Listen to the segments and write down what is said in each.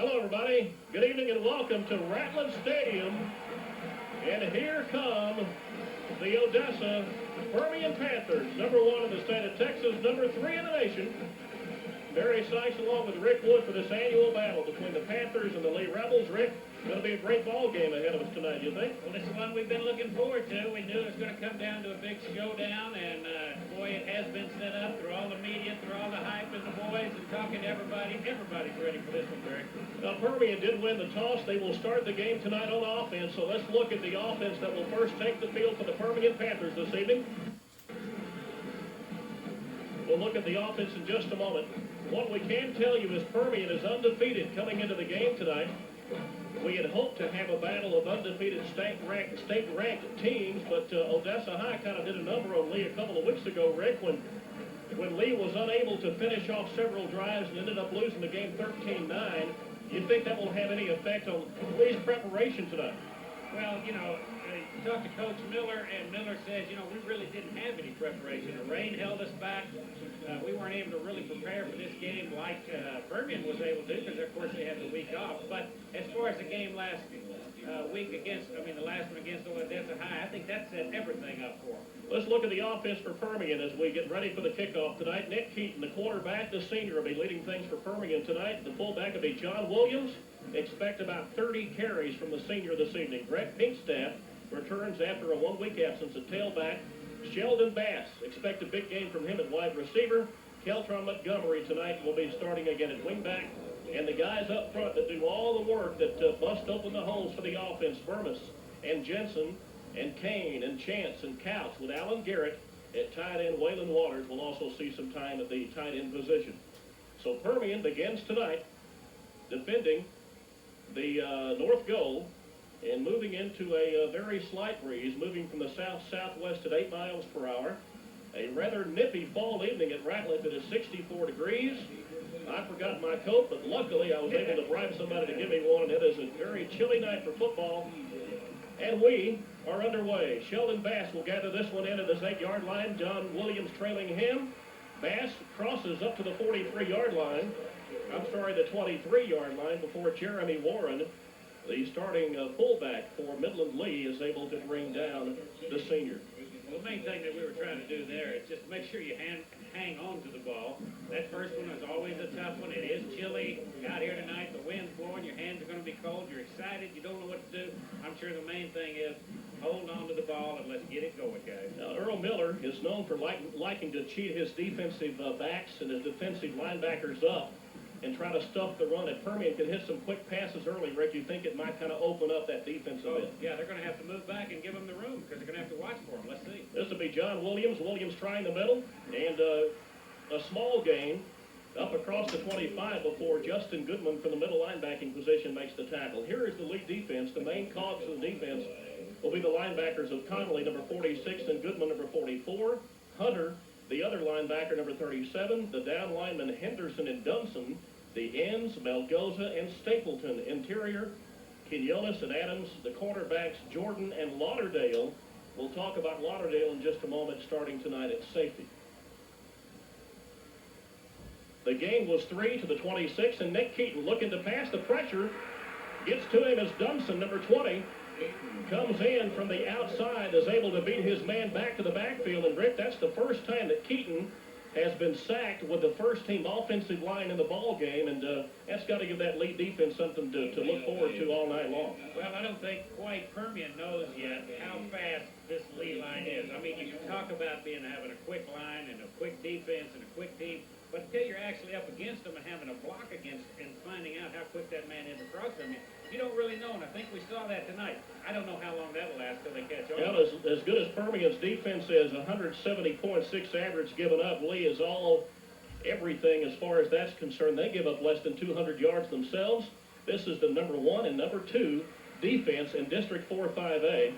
Hello, everybody. Good evening and welcome to Rattler Stadium. And here come the Odessa Permian Panthers, #1 in the state of Texas, #3 in the nation. Barry Sykes along with Rick Wood for this annual battle between the Panthers and the Lee Rebels. Rick, going to be a great ball game ahead of us tonight, you think? Well, this is one we've been looking forward to. We knew it was going to come down to a big showdown, and boy, it has been set up through all the media, through all the hype and the boys and talking to everybody. Everybody's ready for this one, Barry. Now, Permian did win the toss. They will start the game tonight on offense, so let's look at the offense that will first take the field for the Permian Panthers this evening. We'll look at the offense in just a moment. What we can tell you is Permian is undefeated coming into the game tonight. We had hoped to have a battle of undefeated state-ranked teams, but Odessa High kind of did a number on Lee a couple of weeks ago, Rick, when Lee was unable to finish off several drives and ended up losing the game 13-9. You think that will have any effect on Lee's preparation tonight? Well, you know, you talk to Coach Miller, and Miller says, you know, we really didn't have any preparation. The rain held us back. We weren't able to really prepare for this game like Permian was able to, because of course they had the week off. But as far as the game last week the last one against Odessa High, I think that set everything up for them. Let's look at the offense for Permian as we get ready for the kickoff tonight. Nick Keaton, the quarterback, the senior, will be leading things for Permian tonight. The fullback will be John Williams. Expect about 30 carries from the senior this evening. Brett Pinkstaff returns after a one-week absence at tailback. Sheldon Bass, expect a big game from him at wide receiver. Keltron Montgomery tonight will be starting again at wingback. And the guys up front that do all the work that bust open the holes for the offense, Vermis and Jensen and Kane and Chance and Couch, with Alan Garrett at tight end. Waylon Waters will also see some time at the tight end position. So Permian begins tonight defending the north goal and moving into a very slight breeze, moving from the south-southwest at 8 miles per hour. A rather nippy fall evening at Ratliff. It is 64 degrees. I forgot my coat, but luckily I was able to bribe somebody to give me one, and it is a very chilly night for football. And we are underway. Sheldon Bass will gather this one in at his 8-yard line. John Williams trailing him. Bass crosses up to the 43-yard line. I'm sorry, the 23-yard line, before Jeremy Warren, the starting fullback for Midland Lee, is able to bring down the senior. Well, the main thing that we were trying to do there is just make sure you hang on to the ball. That first one is always a tough one. It is chilly out here tonight. The wind's blowing. Your hands are going to be cold. You're excited. You don't know what to do. I'm sure the main thing is hold on to the ball and let's get it going, guys. Now, Earl Miller is known for liking to cheat his defensive backs and his defensive linebackers up and try to stuff the run. If Permian can hit some quick passes early, Rick, you think it might kind of open up that defense a bit? Yeah, they're going to have to move back and give them the room because they're going to have to watch for them. Let's see. This will be John Williams. Williams trying the middle, and a small gain up across the 25 before Justin Goodman from the middle linebacking position makes the tackle. Here is the lead defense. The main cogs of the defense will be the linebackers of Connolly, number 46, and Goodman, number 44. Hunter, the other linebacker, number 37. The down linemen, Henderson and Dunson. The ends, Melgoza and Stapleton. Interior, Quinones and Adams. The cornerbacks, Jordan and Lauderdale. We'll talk about Lauderdale in just a moment, starting tonight at safety. The gain was 3 to the 26, and Nick Keaton looking to pass. The pressure gets to him as Dunson, number 20, comes in from the outside, is able to beat his man back to the backfield. And Rick, that's the first time that Keaton has been sacked with the first-team offensive line in the ball game, and that's got to give that lead defense something to look forward to all night long. Well, I don't think quite Permian knows yet how fast this lead line is. I mean, you can talk about having a quick line and a quick defense and a quick team, but until you're actually up against them and having a block against and finding out how quick that man is across them, you don't really know, and I think we saw that tonight. I don't know how long that will last till they catch on. Well, as good as Permian's defense is, 170.6 average given up, Lee is everything as far as that's concerned. They give up less than 200 yards themselves. This is the number 1 and number 2 defense in District 4-5A.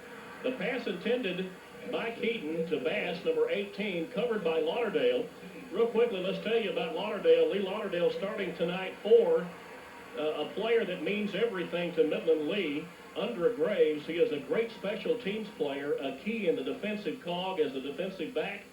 The pass intended by Keaton to Bass, number 18, covered by Lauderdale. Real quickly, let's tell you about Lauderdale. Lee Lauderdale starting tonight for a player that means everything to Midland Lee, Andra Graves. He is a great special teams player, a key in the defensive cog as a defensive back,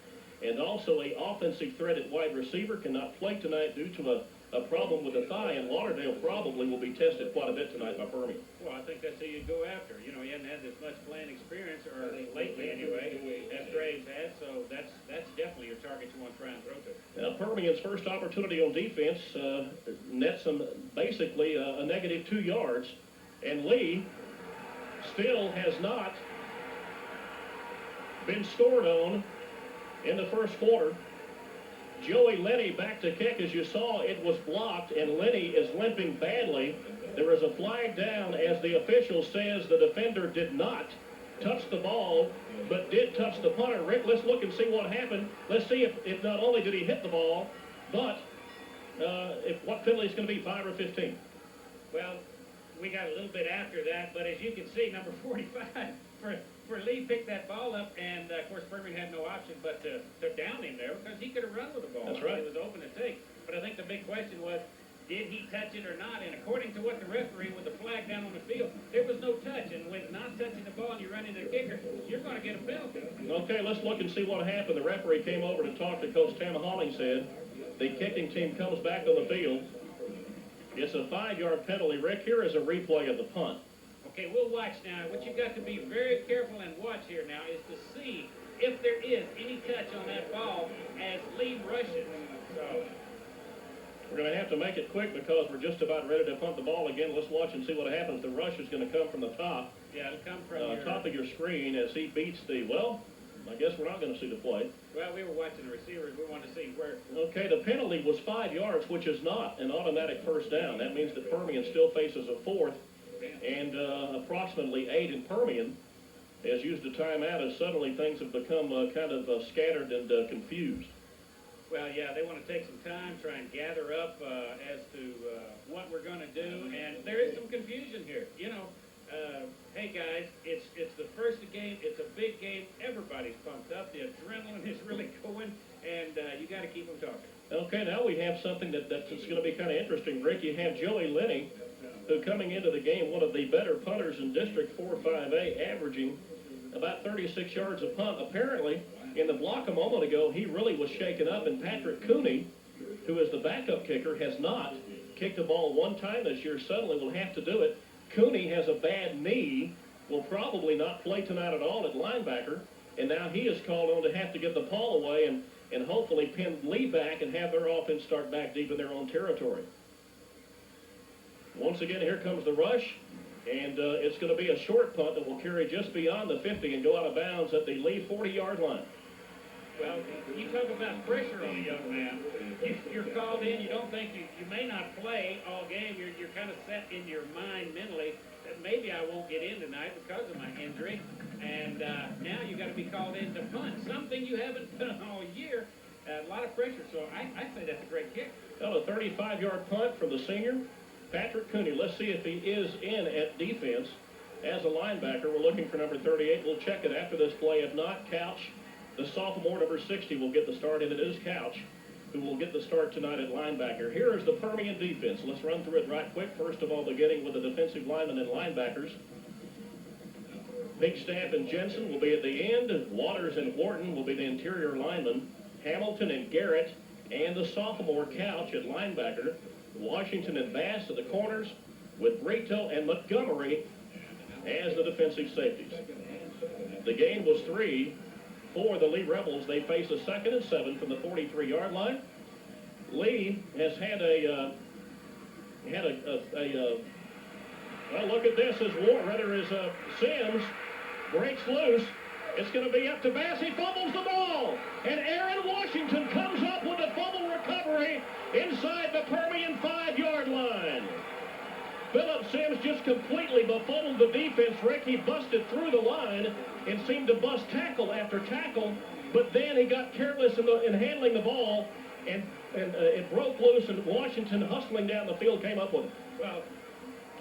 and also a offensive threat at wide receiver. Cannot play tonight due to a problem with the thigh, and Lauderdale probably will be tested quite a bit tonight by Permian. Well, I think that's who you go after. You know, he hadn't had as much playing experience, or lately anyway, as Graves had, so that's definitely your target you want to try and throw to. Now, Permian's first opportunity on defense nets them basically a negative 2 yards, and Lee still has not been scored on in the first quarter. Joey Lenny back to kick. As you saw, it was blocked, and Lenny is limping badly. There is a flag down as the official says the defender did not touch the ball, but did touch the punter. Rick, let's look and see what happened. Let's see if not only did he hit the ball, but if what penalty is going to be, 5 or 15. Well, we got a little bit after that, but as you can see, number 45 for Lee picked that ball up, and of course Permian had no option but to down him there because he could have run with the ball. That's right. It was open to take. But I think the big question was, did he touch it or not? And according to what the referee with the flag down on the field, there was no touch. And with not touching the ball and you run into the kicker, you're going to get a penalty. Okay, let's look and see what happened. The referee came over to talk to Coach Tam Hollingshead. The kicking team comes back on the field. It's a 5-yard penalty. Rick, here is a replay of the punt. Okay, we'll watch now. What you've got to be very careful and watch here now is to see if there is any touch on that ball as Lee rushes. So we're going to have to make it quick because we're just about ready to punt the ball again. Let's watch and see what happens. The rush is going to come from the top. Yeah, it'll come from top of your screen as he beats the, well, I guess we're not going to see the play. Well, we were watching the receivers. We wanted to see where. Okay, the penalty was 5 yards, which is not an automatic first down. That means that Permian still faces a fourth, and approximately 8 in Permian has used a timeout as suddenly things have become kind of scattered and confused. Well, yeah, they want to take some time, try and gather up as to what we're going to do, and there is some confusion here. You know, hey guys, it's the first game, it's a big game, everybody's pumped up, the adrenaline is really going, and you got to keep them talking. Okay, now we have something that's going to be kind of interesting, Rick. You have Joey Lenny, who coming into the game, one of the better punters in District 4-5A, averaging about 36 yards a punt. Apparently, in the block a moment ago, he really was shaken up, and Patrick Cooney, who is the backup kicker, has not kicked a ball one time this year. Suddenly will have to do it. Cooney has a bad knee, will probably not play tonight at all at linebacker, and now he is called on to have to get the ball away and hopefully pin Lee back and have their offense start back deep in their own territory. Once again, here comes the rush, and it's going to be a short punt that will carry just beyond the 50 and go out of bounds at the Lee 40-yard line. Well, you talk about pressure on a young man. You're called in. You don't think you may not play all game. You're kind of set in your mind mentally that maybe I won't get in tonight because of my injury. And now you got to be called in to punt, something you haven't done all year. A lot of pressure. So I say that's a great kick. Well, a 35-yard punt from the senior, Patrick Cooney. Let's see if he is in at defense as a linebacker. We're looking for number 38. We'll check it after this play. If not, Couch, the sophomore, number 60, will get the start, and it is Couch who will get the start tonight at linebacker. Here is the Permian defense. Let's run through it right quick. First of all, beginning with the defensive linemen and linebackers. Bigstaff and Jensen will be at the end. Waters and Wharton will be the interior linemen. Hamilton and Garrett and the sophomore Couch at linebacker. Washington and Bass at the corners, with Brito and Montgomery as the defensive safeties. The gain was 3 for the Lee Rebels. They face a 2nd and 7 from the 43-yard line. Lee has had well, look at this as Sims breaks loose. It's going to be up to Bass. He fumbles the ball. And Aaron Washington comes up with a fumble recovery inside the Permian 5-yard line. Philip Sims just completely befuddled the defense. Rick, he busted through the line and seemed to bust tackle after tackle, but then he got careless in handling the ball, and it broke loose, and Washington, hustling down the field, came up with it. Well,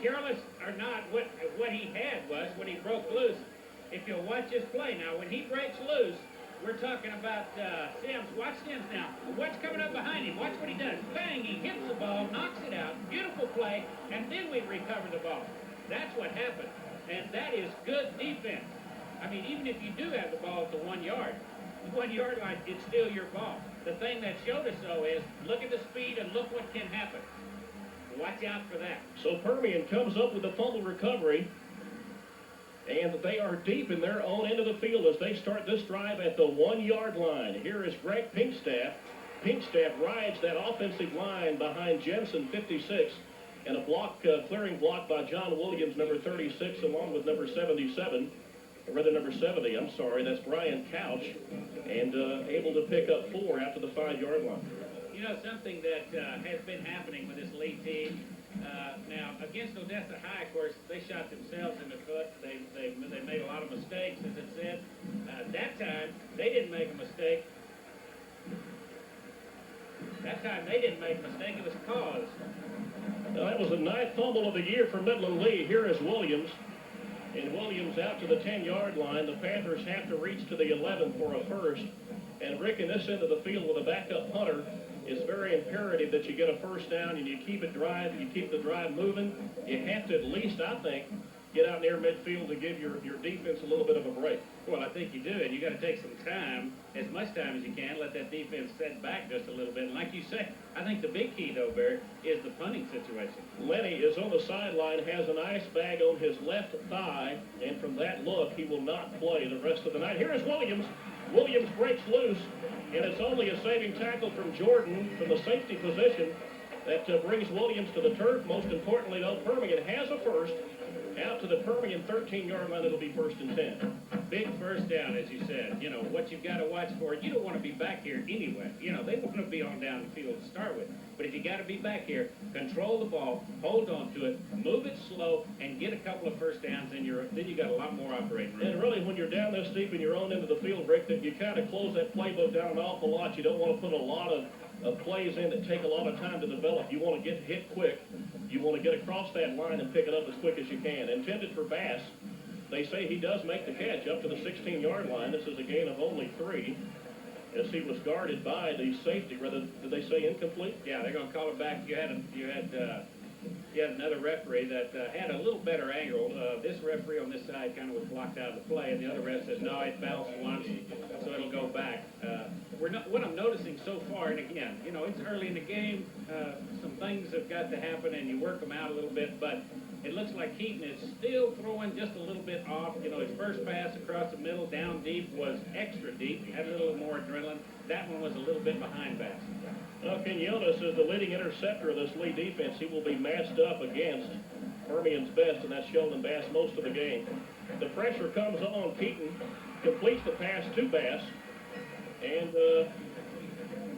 careless or not, what he had was, when he broke loose, if you'll watch his play now, when he breaks loose, we're talking about Sims. Watch Sims now. What's coming up behind him? Watch what he does. Bang, he hits the ball, knocks it out. Beautiful play, and then we recover the ball. That's what happened, and that is good defense. I mean, even if you do have the ball at the 1 yard, 1 yard line, it's still your ball. The thing that showed us, though, is look at the speed and look what can happen. Watch out for that. So Permian comes up with a fumble recovery, and they are deep in their own end of the field as they start this drive at the 1 yard line. Here is Greg Pinkstaff. Pinkstaff rides that offensive line behind Jensen, 56, and a clearing block by John Williams, number 36, along with number 77. Or rather, number 70, I'm sorry, that's Brian Couch, and able to pick up 4 after the 5 yard line. You know, something that has been happening with this Lee team, now, against Odessa High, of course, they shot themselves in the foot. They made a lot of mistakes, as it said. That time, they didn't make a mistake. That time, they didn't make a mistake. It was caused. Now, that was the 9th fumble of the year for Midland Lee. Here is Williams. And Williams out to the 10 yard line. The Panthers have to reach to the 11 for a first. And Rick, in this end of the field with a backup punter, it's very imperative that you get a first down and you keep the drive moving. You have to at least, I think, get out near midfield to give your defense a little bit of a break. Well, I think you do, and you got to take some time, as much time as you can, let that defense set back just a little bit. And like you say, I think the big key, though, Barry, is the punting situation. Lenny is on the sideline, has an ice bag on his left thigh, and from that look, he will not play the rest of the night. Here is Williams. Williams breaks loose, and it's only a saving tackle from Jordan from the safety position that brings Williams to the turf. Most importantly, though, Permian has a first. Out to the Permian 13-yard line, it'll be 1st and 10. Big first down, as you said. You know, what you've got to watch for, you don't want to be back here anyway. You know, they want to be on down the field to start with. But if you got to be back here, control the ball, hold on to it, move it slow, and get a couple of first downs, and then you got a lot more operating room. And really, when you're down this deep in your own end of the field, Rick, that you kind of close that playbook down an awful lot. You don't want to put a lot of plays in that take a lot of time to develop. You want to get hit quick. You want to get across that line and pick it up as quick as you can. Intended for Bass. They say he does make the catch up to the 16-yard line. This is a gain of only 3 as he was guarded by the safety. Rather, did they say incomplete? Yeah, they're going to call it back. You had another referee that had a little better angle. This referee on this side kind of was blocked out of the play, and the other ref says, no, it bounced once, so it'll go back. What I'm noticing so far, and again, you know, it's early in the game, some things have got to happen, and you work them out a little bit, but it looks like Keaton is still throwing just a little bit off. You know, his first pass across the middle, down deep, was extra deep. He had a little more adrenaline. That one was a little bit behind Bass. Well, Quinones is the leading interceptor of this Lee defense. He will be matched up against Permian's best, and that's Sheldon Bass most of the game. The pressure comes on. Keaton completes the pass to Bass, and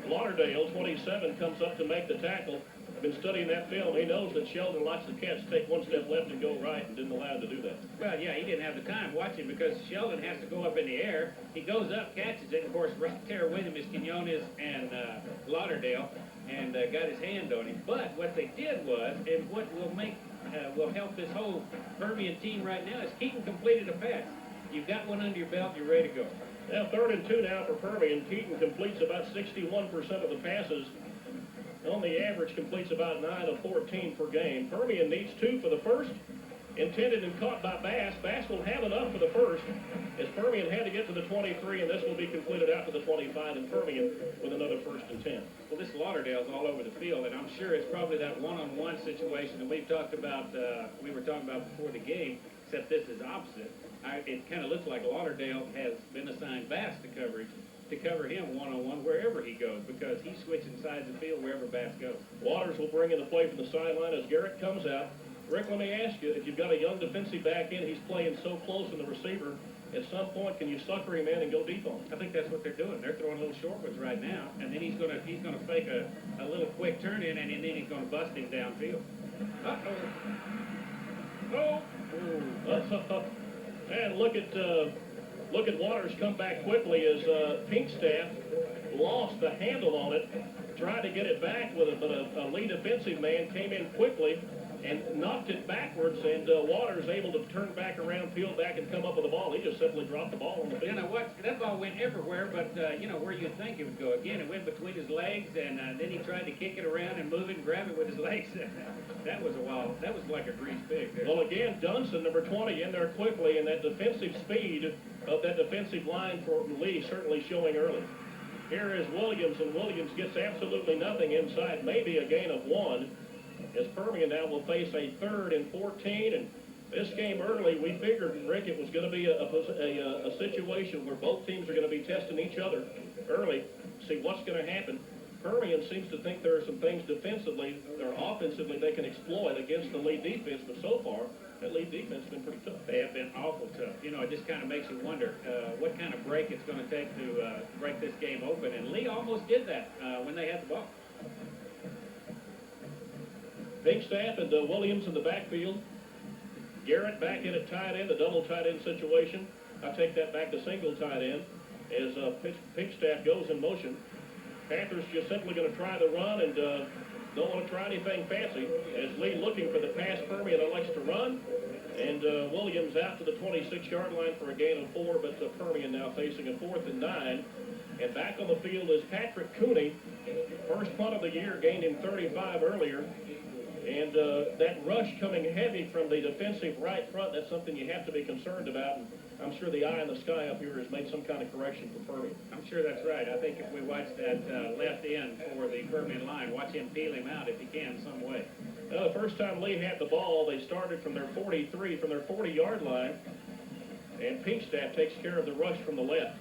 Lauderdale, 27, comes up to make the tackle. Been studying that film. He knows that Sheldon likes the catch, take one step left and go right, and didn't allow him to do that. Well, yeah, he didn't have the time watching because Sheldon has to go up in the air. He goes up, catches it. Of course, right there with him is Quinones and Lauderdale, and got his hand on him. But what they did was, and what will help this whole Permian team right now, is Keaton completed a pass. You've got one under your belt, you're ready to go. Now 3rd and 2 now for Permian. Keaton completes about 61% of the passes. On the average, completes about 9 of 14 per game. Permian needs 2 for the first. Intended and caught by Bass. Bass will have enough for the first, as Permian had to get to the 23, and this will be completed out to the 25, and Permian with another 1st and 10. Well, this Lauderdale's all over the field, and I'm sure it's probably that one-on-one situation that we were talking about before the game, except this is opposite. It kind of looks like Lauderdale has been assigned Bass to cover him one-on-one wherever he goes, because he's switching sides of the field wherever Bass goes. Waters will bring in the play from the sideline as Garrett comes out. Rick, let me ask you, if you've got a young defensive back in, he's playing so close in the receiver, at some point, can you sucker him in and go deep on him? I think that's what they're doing. They're throwing little short ones right now, and then he's gonna fake a little quick turn in, and then he's gonna bust him downfield. And look at Waters come back quickly as Pinkstaff lost the handle on it, tried to get it back with it, but a lead defensive man came in quickly and knocked it backwards, and Waters able to turn back around, peel back, and come up with the ball. He just simply dropped the ball on the field. You know what? That ball went everywhere, but you know where you'd think it would go. Again, it went between his legs, and then he tried to kick it around and move it and grab it with his legs. That was a wild. That was like a greased pig there. Well, again, Dunson, number 20, in there quickly, and that defensive speed of that defensive line for Lee certainly showing early. Here is Williams, and Williams gets absolutely nothing inside, maybe a gain of 1. As Permian now will face a 3rd and 14, and this game early, we figured, Rick, it was going to be a situation where both teams are going to be testing each other early, see what's going to happen. Permian seems to think there are some things defensively or offensively they can exploit against the lead defense, but so far, that lead defense has been pretty tough. They have been awful tough. You know, it just kind of makes you wonder what kind of break it's going to take to break this game open, and Lee almost did that when they had the ball. Bigstaff and Williams in the backfield. Garrett back in at tight end, a double tight end situation. I take that back to single tight end as Bigstaff goes in motion. Panthers just simply going to try the run and don't want to try anything fancy. As Lee looking for the pass, Permian elects to run. And Williams out to the 26-yard line for a gain of 4, but Permian now facing a 4th and 9. And back on the field is Patrick Cooney. First punt of the year, gained him 35 earlier. And that rush coming heavy from the defensive right front, that's something you have to be concerned about. And I'm sure the eye in the sky up here has made some kind of correction for Permian. I'm sure that's right. I think if we watch that left end for the Permian line, watch him peel him out if he can some way. The first time Lee had the ball, they started from their 43, from their 40-yard line. And Pinkstaff takes care of the rush from the left.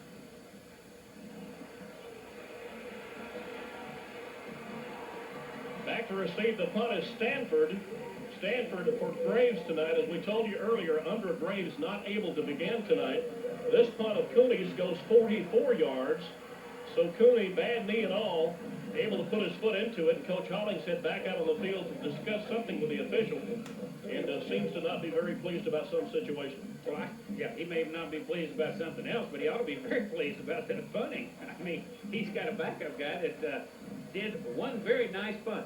Back to receive the punt is Stanford. Stanford for Graves tonight. As we told you earlier, under Graves not able to begin tonight. This punt of Cooney's goes 44 yards. So Cooney, bad knee and all, able to put his foot into it. And Coach Hollingshead back out on the field to discuss something with the official. And seems to not be very pleased about some situation. Well, yeah, he may not be pleased about something else, but he ought to be very pleased about that punting. I mean, he's got a backup guy that did one very nice punt.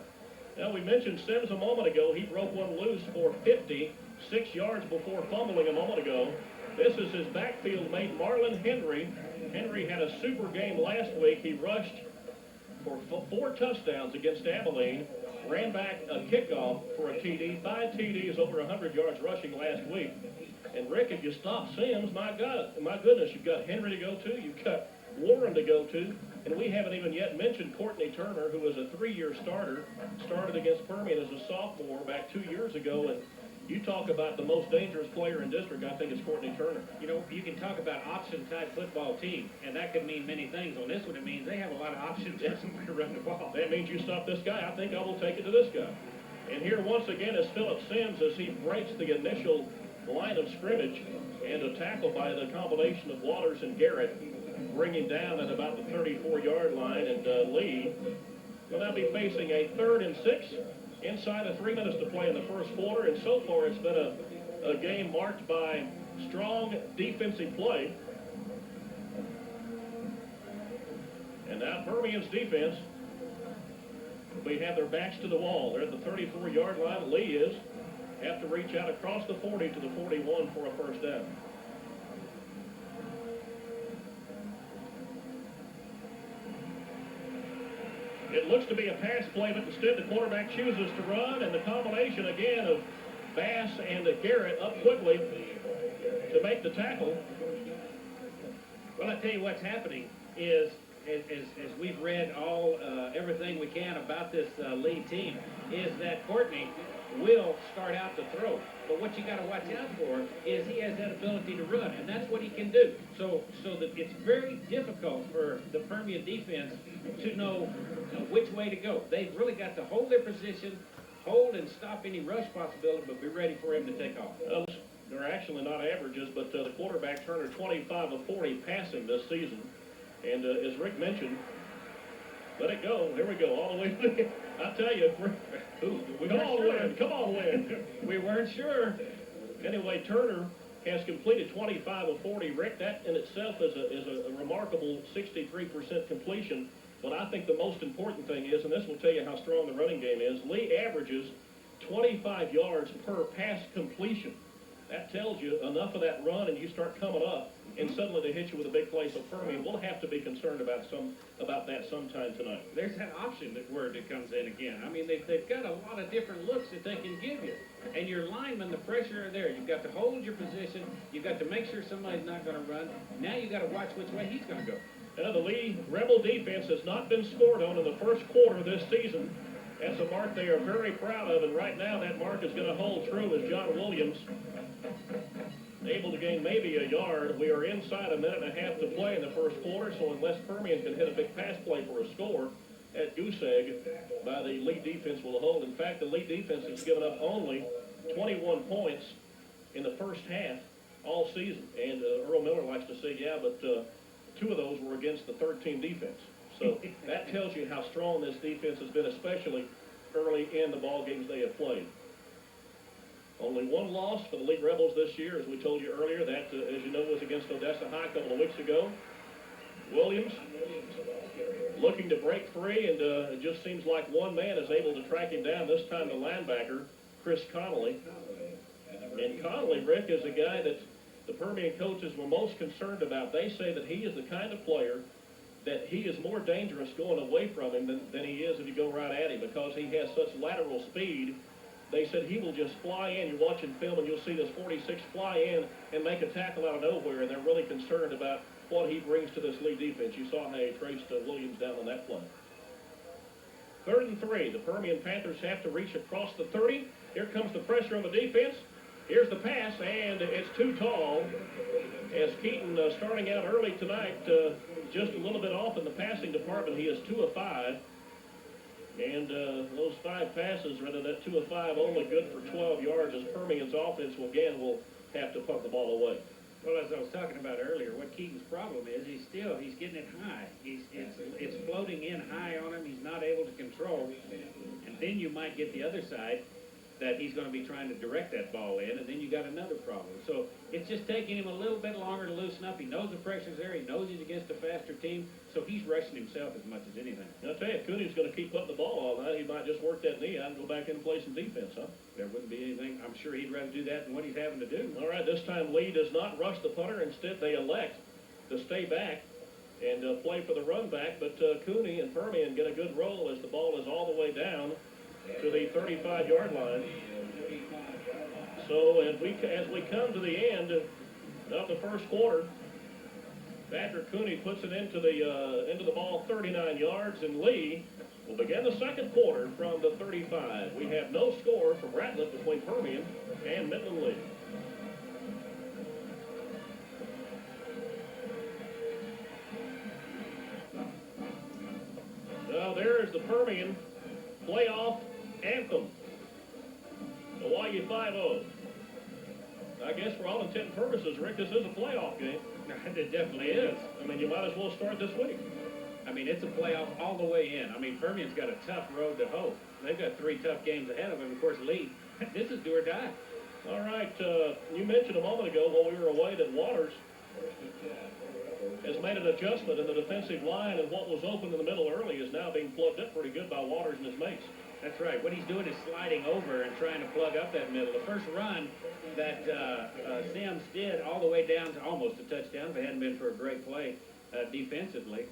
Now, we mentioned Sims a moment ago. He broke one loose for 56 yards before fumbling a moment ago. This is his backfield mate, Marlon Henry. Henry had a super game last week. He rushed for 4 touchdowns against Abilene, ran back a kickoff for a TD, 5 TDs, over 100 yards rushing last week. And Rick, if you stop Sims, my goodness, you've got Henry to go to, you've got Warren to go to, and we haven't even yet mentioned Courtney Turner, who was a 3-year starter, started against Permian as a sophomore back 2 years ago, and you talk about the most dangerous player in district, I think it's Courtney Turner. You know, you can talk about option-type football team, and that could mean many things. On this one, it means they have a lot of options to run the ball. That means you stop this guy, I think I will take it to this guy. And here once again is Phillip Sims as he breaks the initial line of scrimmage, and a tackle by the combination of Waters and Garrett, bringing down at about the 34-yard line, and Lee will now be facing a 3rd and 6 inside of 3 minutes to play in the first quarter. And so far it's been a game marked by strong defensive play. And now Permian's defense, we have their backs to the wall. They're at the 34-yard line. Lee is. Have to reach out across the 40 to the 41 for a first down. It looks to be a pass play, but instead the quarterback chooses to run, and the combination again of Bass and Garrett up quickly to make the tackle. Well, I tell you what's happening is, as we've read everything we can about this lead team, is that Courtney will start out to throw. But what you got to watch out for is he has that ability to run, and that's what he can do. So that it's very difficult for the Permian defense to know which way to go. They've really got to hold their position, hold and stop any rush possibility, but be ready for him to take off. They're actually not averages, but the quarterback Turner 25 of 40 passing this season. And as Rick mentioned, let it go. Here we go, all the way. I tell you, come on, win. We weren't sure. Anyway, Turner has completed 25 of 40. Rick, that in itself is a remarkable 63% completion. But I think the most important thing is, and this will tell you how strong the running game is, Lee averages 25 yards per pass completion. That tells you enough of that run, and you start coming up, and suddenly they hit you with a big play. So Permian will have to be concerned about that sometime tonight. There's that option word that comes in again. I mean, they've got a lot of different looks that they can give you. And your linemen, the pressure are there. You've got to hold your position. You've got to make sure somebody's not going to run. Now you've got to watch which way he's going to go. The Lee Rebel defense has not been scored on in the first quarter this season. That's a mark they are very proud of, and right now that mark is going to hold true as John Williams able to gain maybe a yard. We are inside a minute and a half to play in the first quarter, so unless Permian can hit a big pass play for a score, that goose egg by the Lee defense will hold. In fact, the Lee defense has given up only 21 points in the first half all season. And Earl Miller likes to say, yeah, but two of those were against the third-team defense. So that tells you how strong this defense has been, especially early in the ball games they have played. Only one loss for the Lee Rebels this year, as we told you earlier. That, as you know, was against Odessa High a couple of weeks ago. Williams looking to break free, and it just seems like one man is able to track him down, this time the linebacker, Chris Connolly. And Connolly, Rick, is a guy that the Permian coaches were most concerned about. They say that he is the kind of player that he is more dangerous going away from him than he is if you go right at him, because he has such lateral speed. They said he will just fly in. You're watching film and you'll see this 46 fly in and make a tackle out of nowhere, and they're really concerned about what he brings to this Lee defense. You saw how he traced Williams down on that play. 3rd and 3. The Permian Panthers have to reach across the 30. Here comes the pressure on the defense. Here's the pass, and it's too tall. As Keaton starting out early tonight, just a little bit off in the passing department. He is 2 of 5. And those 5 passes, rather that 2 of 5, only good for 12 yards, as Permian's offense will have to punt the ball away. Well, as I was talking about earlier, what Keaton's problem is, he's getting it high. It's floating in high on him. He's not able to control. And then you might get the other side that he's going to be trying to direct that ball in, and then you got another problem. So it's just taking him a little bit longer to loosen up. He knows the pressure's there. He knows he's against a faster team, so he's rushing himself as much as anything. I'll tell you, if Cooney's going to keep putting the ball all night, he might just work that knee out and go back in and play some defense, huh? There wouldn't be anything. I'm sure he'd rather do that than what he's having to do. All right, this time Lee does not rush the punter. Instead, they elect to stay back and play for the run back, but Cooney and Permian get a good roll as the ball is all the way down to the 35-yard line. So as we come to the end of the first quarter, Patrick Cooney puts it into the ball 39 yards, and Lee will begin the second quarter from the 35. We have no score from Ratliff between Permian and Midland Lee. Now there is the Permian playoff anthem. Hawaii 5-0. I guess for all intent and purposes, Rick, this is a playoff game. It definitely is. I mean, you might as well start this week. I mean, it's a playoff all the way in. I mean, Permian's got a tough road to hoe. They've got 3 tough games ahead of them. Of course, Lee, this is do or die. All right, you mentioned a moment ago while we were away that Waters has made an adjustment in the defensive line, and what was open in the middle early is now being plugged up pretty good by Waters and his mates. That's right. What he's doing is sliding over and trying to plug up that middle. The first run that Sims did all the way down to almost a touchdown, if it hadn't been for a great play defensively,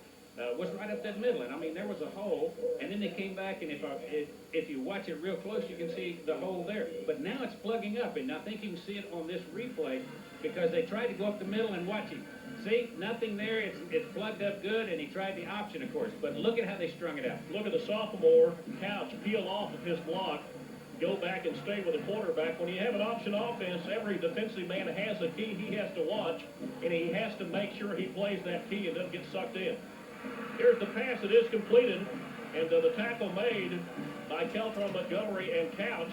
was right up that middle. And I mean, there was a hole, and then they came back, and if you watch it real close, you can see the hole there. But now it's plugging up, and I think you can see it on this replay because they tried to go up the middle and watch him. See, nothing there. It's plugged up good, and he tried the option, of course. But look at how they strung it out. Look at the sophomore Couch peel off of his block, go back and stay with the quarterback. When you have an option offense, every defensive man has a key he has to watch, and he has to make sure he plays that key and doesn't get sucked in. Here's the pass. It is completed, and the tackle made by Keltron Montgomery and Couch.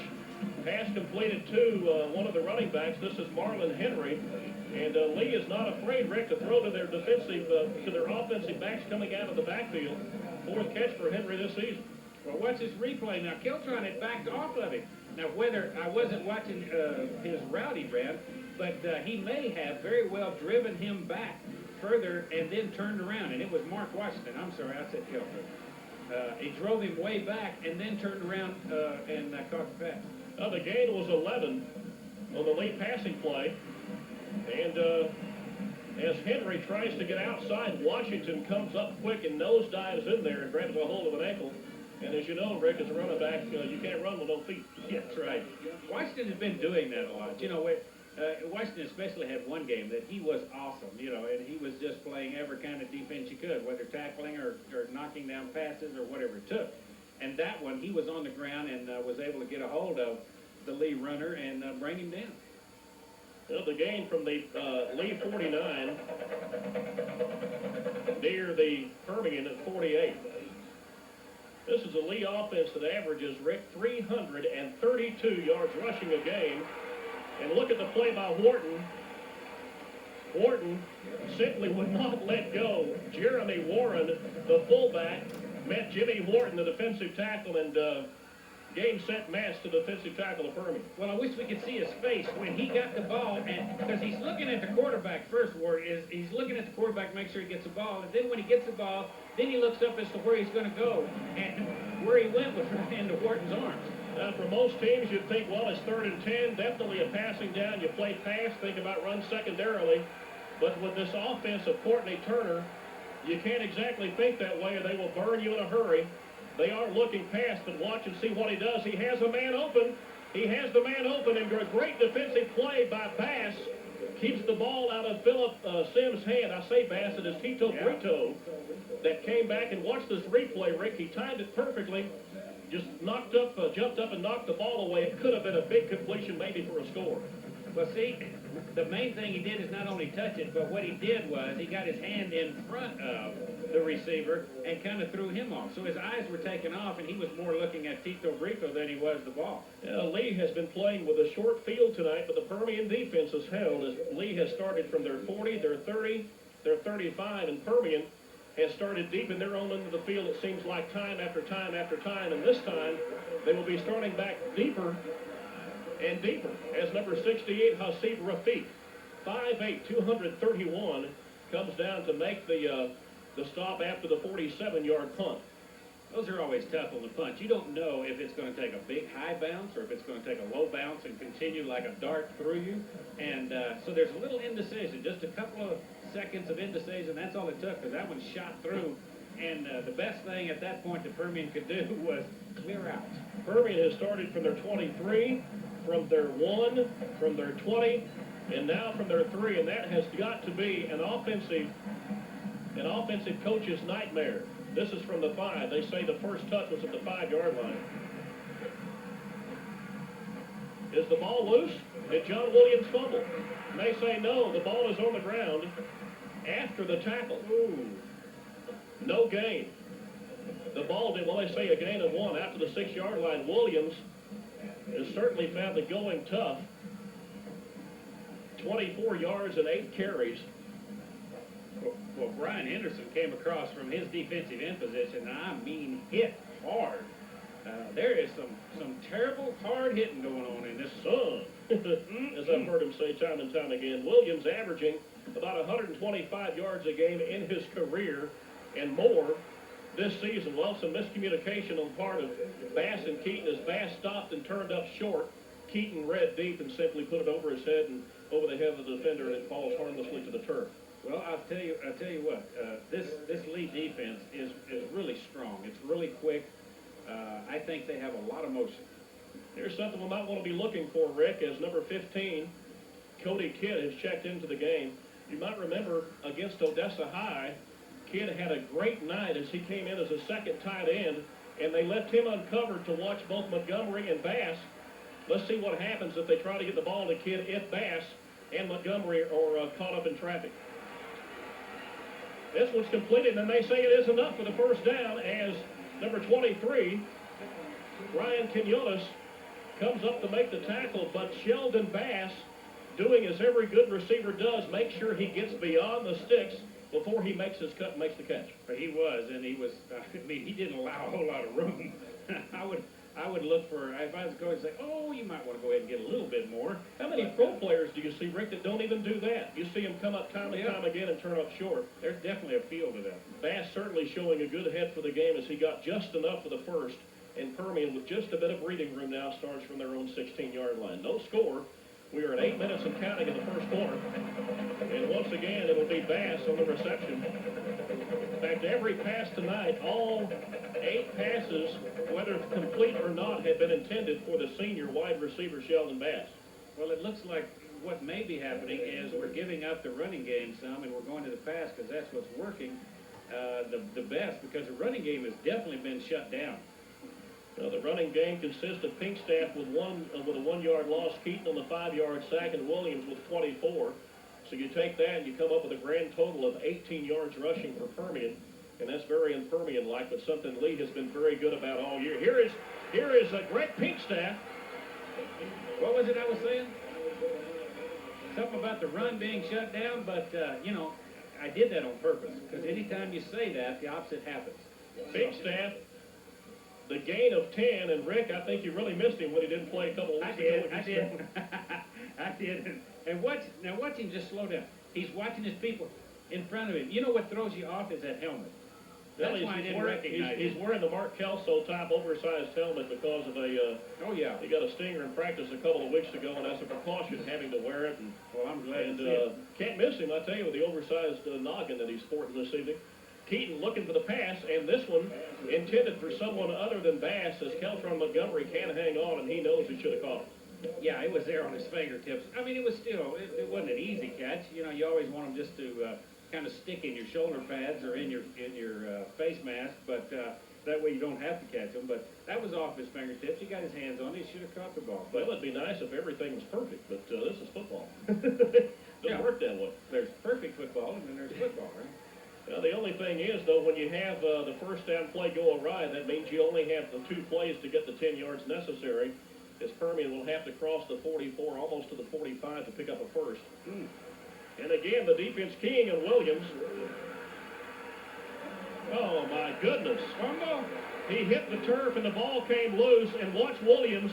Pass completed to one of the running backs. This is Marlon Henry. And Lee is not afraid, Rick, to throw to their offensive backs coming out of the backfield. 4th catch for Henry this season. Well, watch this replay. Now, Keltron had backed off of him. Now, whether I wasn't watching his route he ran, but he may have very well driven him back further and then turned around, and it was Mark Washington. I'm sorry, I said Kelter. He drove him way back and then turned around and caught the pass. The gain was 11 on the Lee passing play. And as Henry tries to get outside, Washington comes up quick and nosedives in there and grabs a hold of an ankle. And as you know, Rick, as a running back, you can't run with no feet. Yeah, that's right. Washington has been doing that a lot. You know, Washington especially had one game that he was awesome, you know, and he was just playing every kind of defense you could, whether tackling or knocking down passes or whatever it took. And that one, he was on the ground and was able to get a hold of the Lee runner and bring him down. Well, the gain from the Lee 49 near the Permian at 48. This is a Lee offense that averages, Rick, 332 yards rushing a game. And look at the play by Wharton. Wharton simply would not let go. Jeremy Warren, the fullback, met Jimmy Wharton, the defensive tackle, and game, set, match to defensive tackle of Permian. Well, I wish we could see his face when he got the ball, and because he's looking at the quarterback first, Ward, he's looking at the quarterback to make sure he gets the ball, and then when he gets the ball, then he looks up as to where he's going to go, and where he went was right into Wharton's arms. For most teams, you'd think, well, it's 3rd and 10, definitely a passing down. You play pass, think about run secondarily. But with this offense of Courtney Turner, you can't exactly think that way or they will burn you in a hurry. They are looking past, but watch and see what he does. He has a man open. He has the man open, and a great defensive play by Bass. Keeps the ball out of Philip Sims' hand. I say Bass, it is Tito Brito that came back and watched this replay, Rick. He timed it perfectly. Just knocked up, jumped up and knocked the ball away. It could have been a big completion maybe for a score. Well, see, the main thing he did is not only touch it, but what he did was he got his hand in front of the receiver and kind of threw him off. So his eyes were taken off, and he was more looking at Tito Brito than he was the ball. Lee has been playing with a short field tonight, but the Permian defense has held as Lee has started from their 40, their 30, their 35, and Permian has started deep in their own end of the field, it seems like, time after time after time, and this time they will be starting back deeper and deeper as number 68, Hasib Rafiq, 5'8", 231, comes down to make the stop after the 47-yard punt. Those are always tough on the punt. You don't know if it's going to take a big high bounce or if it's going to take a low bounce and continue like a dart through you. And so there's a little indecision, just a couple of seconds of indecision. That's all it took because that one shot through. And the best thing at that point the Permian could do was clear out. Permian has started from their 23, from their 1, from their 20, and now from their 3. And that has got to be an offensive coach's nightmare. This is from the 5. They say the first touch was at the 5-yard line. Is the ball loose? Did John Williams fumble? And they say no, the ball is on the ground after the tackle. Ooh. No gain. The ball did, well, they say a gain of 1 after the 6-yard line. Williams has certainly found the going tough. 24 yards and 8 carries. Well, Brian Henderson came across from his defensive end position, and I mean hit hard. There is some terrible hard hitting going on in this son. As I've heard him say time and time again. Williams averaging about 125 yards a game in his career and more this season. Well, some miscommunication on the part of Bass and Keaton as Bass stopped and turned up short. Keaton read deep and simply put it over his head and over the head of the defender, and it falls harmlessly to the turf. Well, I'll tell you what. This Lee defense is really strong. It's really quick. I think they have a lot of motion. Here's something we might want to be looking for, Rick, as number 15, Cody Kidd, has checked into the game. You might remember against Odessa High, Kidd had a great night as he came in as a second tight end, and they left him uncovered to watch both Montgomery and Bass. Let's see what happens if they try to get the ball to Kidd if Bass and Montgomery are caught up in traffic. This one's completed, and they say it is enough for the first down as number 23, Ryan Quinones, comes up to make the tackle, but Sheldon Bass, doing as every good receiver does, make sure he gets beyond the sticks before he makes his cut and makes the catch. He was, and he was, I mean, he didn't allow a whole lot of room. I I would look for, if I was going to say, oh, you might want to go ahead and get a little bit more. How many pro players do you see, Rick, that don't even do that? You see them come up time and time again and turn up short. There's definitely a feel to that. Bass certainly showing a good head for the game as he got just enough for the first. And Permian, with just a bit of breathing room now, starts from their own 16-yard line. No score. We are at 8 minutes and counting in the first quarter. And once again, it'll be Bass on the reception. In fact, every pass tonight, all 8 passes, whether complete or not, have been intended for the senior wide receiver Sheldon Bass. Well, it looks like what may be happening is we're giving up the running game some, and we're going to the pass because that's what's working the best, because the running game has definitely been shut down. The running game consists of Pinkstaff with a 1-yard loss, Keaton on the 5-yard sack, and Williams with 24. So you take that and you come up with a grand total of 18 yards rushing for Permian, and that's very un-Permian-like, but something Lee has been very good about all year. Here is Greg Pinkstaff. What was it I was saying? Something about the run being shut down, but, you know, I did that on purpose, because anytime you say that, the opposite happens. Pinkstaff, the gain of 10, and Rick, I think you really missed him when he didn't play a couple of weeks ago. I did. I did. And watch him just slow down. He's watching his people in front of him. You know what throws you off is that helmet. That's why I didn't recognize He's wearing the Mark Kelso type oversized helmet because of a, oh yeah, he got a stinger in practice a couple of weeks ago, and that's a precaution having to wear it. And, well, I'm glad and to see it. Can't miss him, I tell you, with the oversized noggin that he's sporting this evening. Keaton looking for the pass, and this one intended for someone other than Bass, as Keltron Montgomery can't hang on, and he knows he should have caught it. Yeah, it was there on his fingertips. I mean, it was still, it wasn't an easy catch. You know, you always want them just to kind of stick in your shoulder pads or in your face mask, but that way you don't have to catch them. But that was off his fingertips. He got his hands on it. He should have caught the ball. Well, it'd be nice if everything was perfect, but this is football. Doesn't work that way. There's perfect football, and then there's football, right? Well, the only thing is, though, when you have the first down play go awry, that means you only have the 2 plays to get the 10 yards necessary, as Permian will have to cross the 44, almost to the 45, to pick up a first. And again, the defense keying on Williams. Oh, my goodness. Fumble. He hit the turf, and the ball came loose, and watch Williams.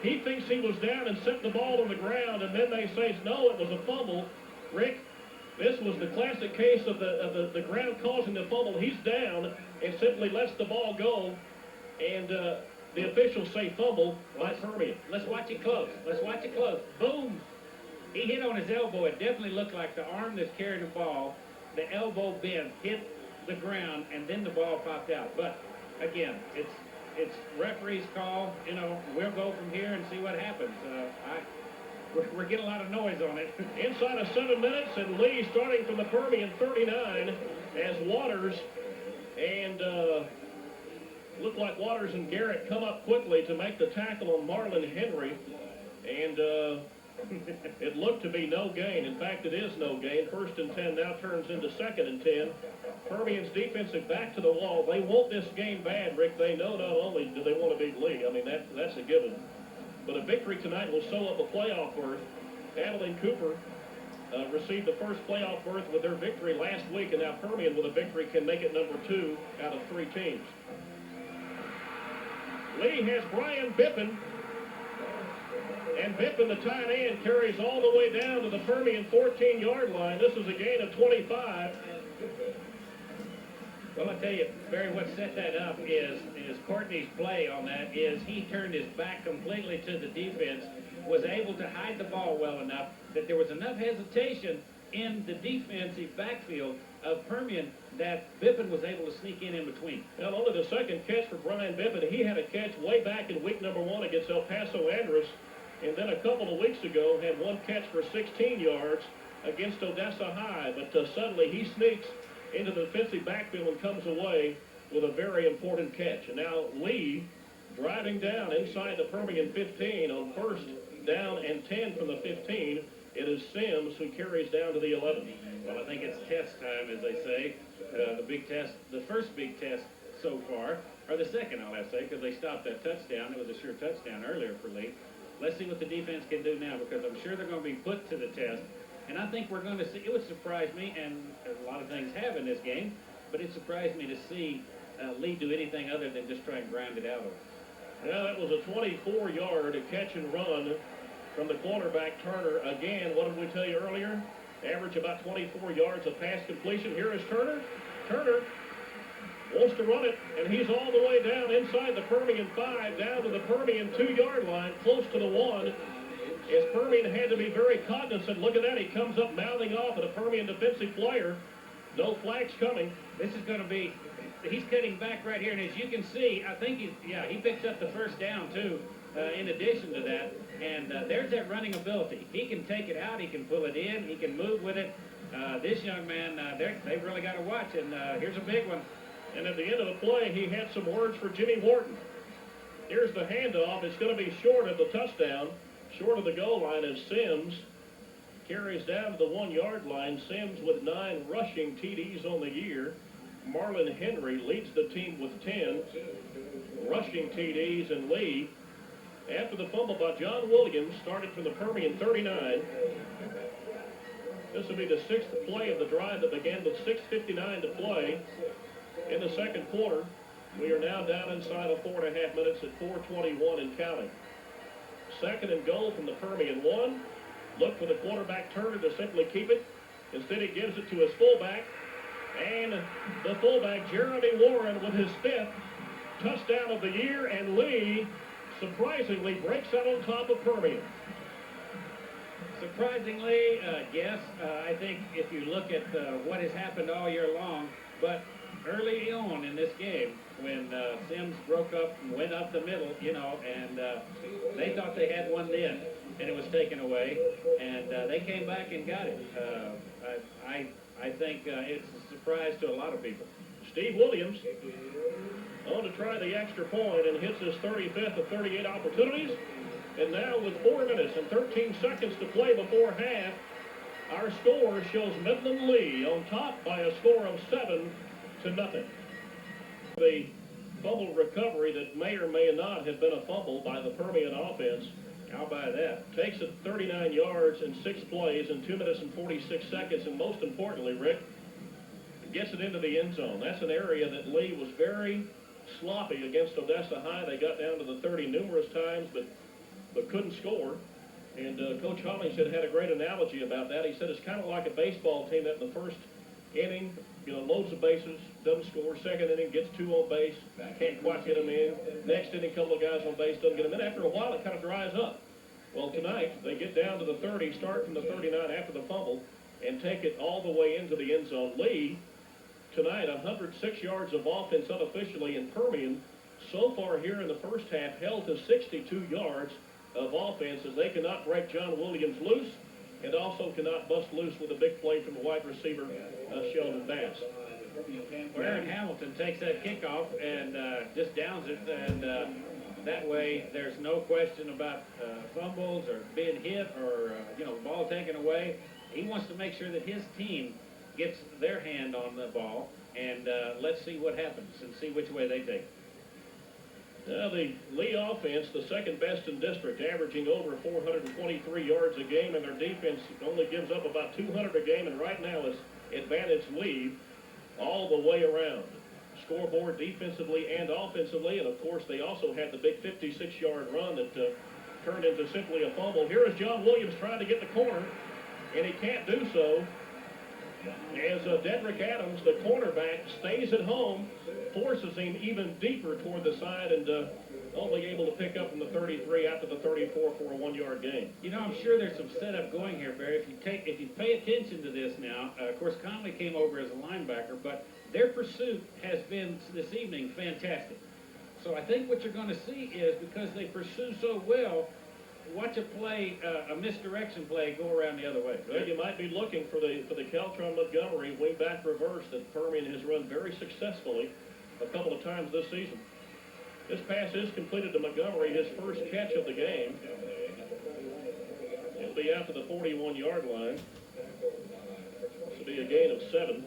He thinks he was down and set the ball on the ground, and then they say, no, it was a fumble. Rick, this was the classic case of the ground causing the fumble. He's down and simply lets the ball go, and the officials say fumble by Permian. Let's watch it close. Let's watch it close. Boom. He hit on his elbow. It definitely looked like the arm that's carrying the ball, the elbow bent, hit the ground, and then the ball popped out. But, again, it's referee's call. You know, we'll go from here and see what happens. We're getting a lot of noise on it. Inside of 7 minutes, and Lee starting from the Permian 39 as Waters and look like Waters and Garrett come up quickly to make the tackle on Marlon Henry, and it looked to be no gain. In fact, it is no gain. 1st and 10 now turns into 2nd and 10. Permian's defensive back to the wall. They want this game bad, Rick. They know not only do they want to beat Lee. I mean, that's a given. But a victory tonight will sew up a playoff berth. Adeline Cooper received the first playoff berth with their victory last week, and now Permian with a victory can make it number 2 out of 3 teams. Lee has Brian Bippen, and Bippen, the tight end, carries all the way down to the Permian 14-yard line. This is a gain of 25. Well, I tell you, Barry, what set that up is Courtney's play on that is he turned his back completely to the defense, was able to hide the ball well enough that there was enough hesitation in the defensive backfield of Permian that Bippen was able to sneak in between. Not only the second catch for Brian Bippen, he had a catch way back in week number 1 against El Paso Andrus, and then a couple of weeks ago had 1 catch for 16 yards against Odessa High, but suddenly he sneaks into the defensive backfield and comes away with a very important catch. And now Lee driving down inside the Permian 15 on 1st down and 10 from the 15. It is Sims who carries down to the 11. Well, I think it's test time, as they say. The big test, the first big test so far, or the second, I'll have to say, because they stopped that touchdown. It was a sure touchdown earlier for Lee. Let's see what the defense can do now, because I'm sure they're going to be put to the test. And I think we're going to see, it would surprise me, and a lot of things have in this game, but it surprised me to see Lee do anything other than just try and grind it out of it. Now that was a 24-yard catch and run from the quarterback, Turner. Again, what did we tell you earlier? Average about 24 yards of pass completion. Here is Turner. Turner wants to run it, and he's all the way down inside the Permian 5, down to the Permian 2-yard line, close to the 1. As Permian had to be very cognizant. Look at that. He comes up mouthing off at a Permian defensive player. No flags coming. This is going to be, he's cutting back right here, and as you can see, I think he picks up the first down, too, in addition to that. And there's that running ability. He can take it out. He can pull it in. He can move with it. This young man, they've really got to watch, and here's a big one. And at the end of the play, he had some words for Jimmy Wharton. Here's the handoff. It's going to be short of the touchdown. Short of the goal line as Sims carries down to the 1-yard line. Sims with 9 rushing TDs on the year. Marlon Henry leads the team with 10 rushing TDs, and Lee, after the fumble by John Williams, started from the Permian 39. This will be the 6th play of the drive that began with 6:59 to play in the second quarter. We are now down inside of 4.5 minutes at 4:21 and counting. Second and goal from the Permian 1. Look for the quarterback Turner to simply keep it. Instead, he gives it to his fullback. And the fullback, Jeremy Warren, with his 5th touchdown of the year. And Lee, surprisingly, breaks out on top of Permian. Surprisingly, yes. I think if you look at what has happened all year long, but early on in this game, when Sims broke up and went up the middle, and they thought they had one then, and it was taken away, and they came back and got it. I think it's a surprise to a lot of people. Steve Williams on to try the extra point and hits his 35th of 38 opportunities. And now with 4 minutes and 13 seconds to play before half, our score shows Midland Lee on top by a score of 7-0. The fumble recovery that may or may not have been a fumble by the Permian offense. How about that? Takes it 39 yards in 6 plays in 2 minutes and 46 seconds. And most importantly, Rick, gets it into the end zone. That's an area that Lee was very sloppy against Odessa High. They got down to the 30 numerous times, but couldn't score. And Coach Hollingshead had a great analogy about that. He said it's kind of like a baseball team that in the first inning, loads of bases, doesn't score. Second inning, gets 2 on base, can't quite get them in. Next inning, couple of guys on base, doesn't get them in. After a while, it kind of dries up. Well, tonight, they get down to the 30, start from the 39 after the fumble, and take it all the way into the end zone. Lee, tonight, 106 yards of offense unofficially in Permian. So far here in the first half, held to 62 yards of offense as they cannot break John Williams loose and also cannot bust loose with a big play from the wide receiver, Sheldon Bass. Aaron Hamilton takes that kickoff and just downs it, and that way there's no question about fumbles or being hit or the ball taken away. He wants to make sure that his team gets their hand on the ball, and let's see what happens and see which way they take it. Now the Lee offense, the second best in district, averaging over 423 yards a game, and their defense only gives up about 200 a game, and right now it's advantage Lee all the way around. Scoreboard defensively and offensively, and of course they also had the big 56-yard run that turned into simply a fumble. Here is John Williams trying to get the corner, and he can't do so. As Dedrick Adams, the cornerback, stays at home, forces him even deeper toward the side, and only able to pick up from the 33 after the 34 for a 1-yard gain. I'm sure there's some setup going here, Barry. If you pay attention to this now, of course Conley came over as a linebacker, but their pursuit has been this evening fantastic. So I think what you're going to see is, because they pursue so well, watch a play, a misdirection play, go around the other way. Well, you might be looking for the Caltron Montgomery wingback reverse that Permian has run very successfully a couple of times this season. This pass is completed to Montgomery, his first catch of the game. It'll be out to the 41-yard line. This will be a gain of 7.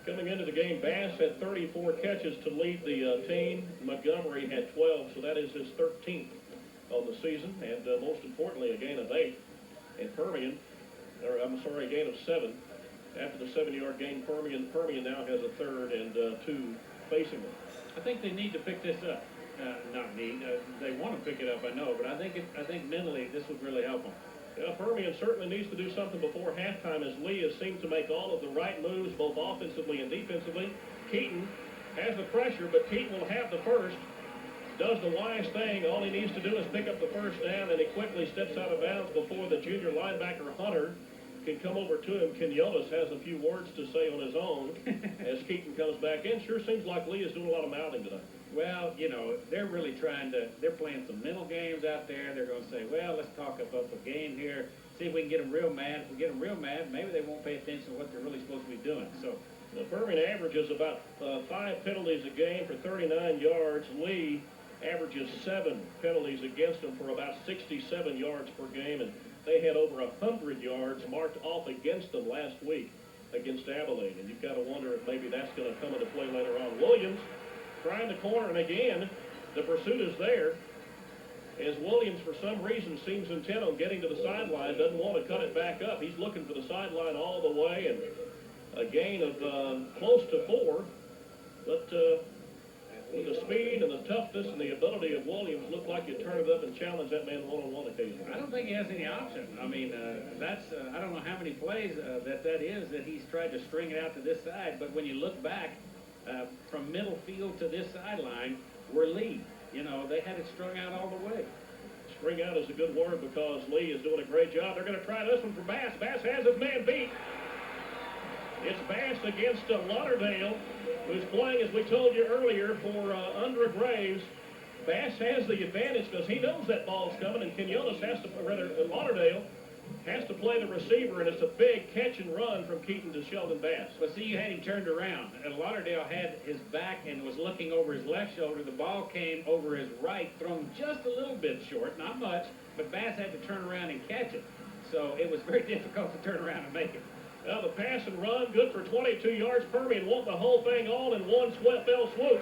Coming into the game, Bass had 34 catches to lead the team. Montgomery had 12, so that is his 13th on the season, and most importantly, a gain of 8. And a gain of 7. After the 7-yard gain, Permian now has a 3rd and 2 facing them. I think they need to pick this up. Not neat. They want to pick it up, I know, but I think mentally this would really help them. Yeah, Permian certainly needs to do something before halftime, as Lee has seemed to make all of the right moves, both offensively and defensively. Keaton has the pressure, but Keaton will have the first. Does the wise thing. All he needs to do is pick up the first down, and he quickly steps out of bounds before the junior linebacker Hunter can come over to him. Quinones has a few words to say on his own as Keaton comes back in. Sure seems like Lee is doing a lot of mouthing tonight. Well, they're really they're playing some mental games out there. They're going to say, well, let's talk up a game here, see if we can get them real mad. If we get them real mad, maybe they won't pay attention to what they're really supposed to be doing. So the Permian averages about 5 penalties a game for 39 yards. Lee averages 7 penalties against them for about 67 yards per game, and they had over 100 yards marked off against them last week against Abilene, and you've got to wonder if maybe that's going to come into play later on. Williams trying the corner, and again, the pursuit is there, as Williams, for some reason, seems intent on getting to the sideline, doesn't want to cut it back up. He's looking for the sideline all the way, and a gain of close to 4, but with the speed and the toughness and the ability of Williams, look like you turn it up and challenge that man one-on-one occasionally. I don't think he has any option. I mean, I don't know how many plays that is that he's tried to string it out to this side, but when you look back from middle field to this sideline, we're Lee. They had it strung out all the way. String out is a good word because Lee is doing a great job. They're going to try this one for Bass. Bass has his man beat. It's Bass against Lauderdale, who's playing, as we told you earlier, for Undra Graves. Bass has the advantage because he knows that ball's coming, and Quinones has to, Lauderdale has to play the receiver, and it's a big catch and run from Keaton to Sheldon Bass. But see, you had him turned around, and Lauderdale had his back and was looking over his left shoulder. The ball came over his right, thrown just a little bit short, not much, but Bass had to turn around and catch it. So it was very difficult to turn around and make it. Now the pass and run, good for 22 yards. Permian want the whole thing all in one fell swoop.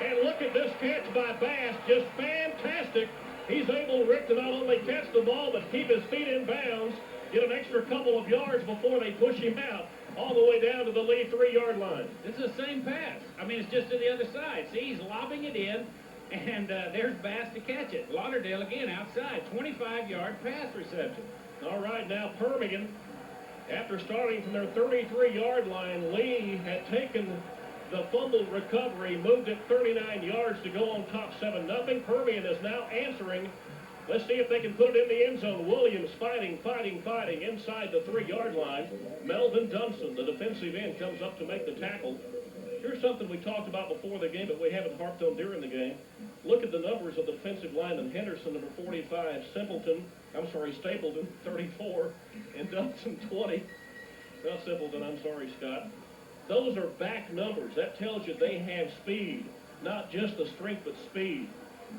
And look at this catch by Bass, just fantastic. He's able, Rick, to not only catch the ball, but keep his feet in bounds, get an extra couple of yards before they push him out, all the way down to the Lee 3-yard line. It's the same pass. I mean, it's just to the other side. See, he's lobbing it in, and there's Bass to catch it. Lauderdale, again, outside, 25-yard pass reception. All right, now Permian, after starting from their 33-yard line, Lee had taken the fumble recovery, moved it 39 yards to go on top 7-0. Permian is now answering. Let's see if they can put it in the end zone. Williams fighting inside the 3-yard line. Melvin Dunson, the defensive end, comes up to make the tackle. Here's something we talked about before the game, but we haven't harped on during the game. Look at the numbers of the defensive lineman. Henderson, number 45, Stapleton, 34, and Dunson, 20. Not Simpleton, I'm sorry, Scott. Those are back numbers. That tells you they have speed, not just the strength, but speed.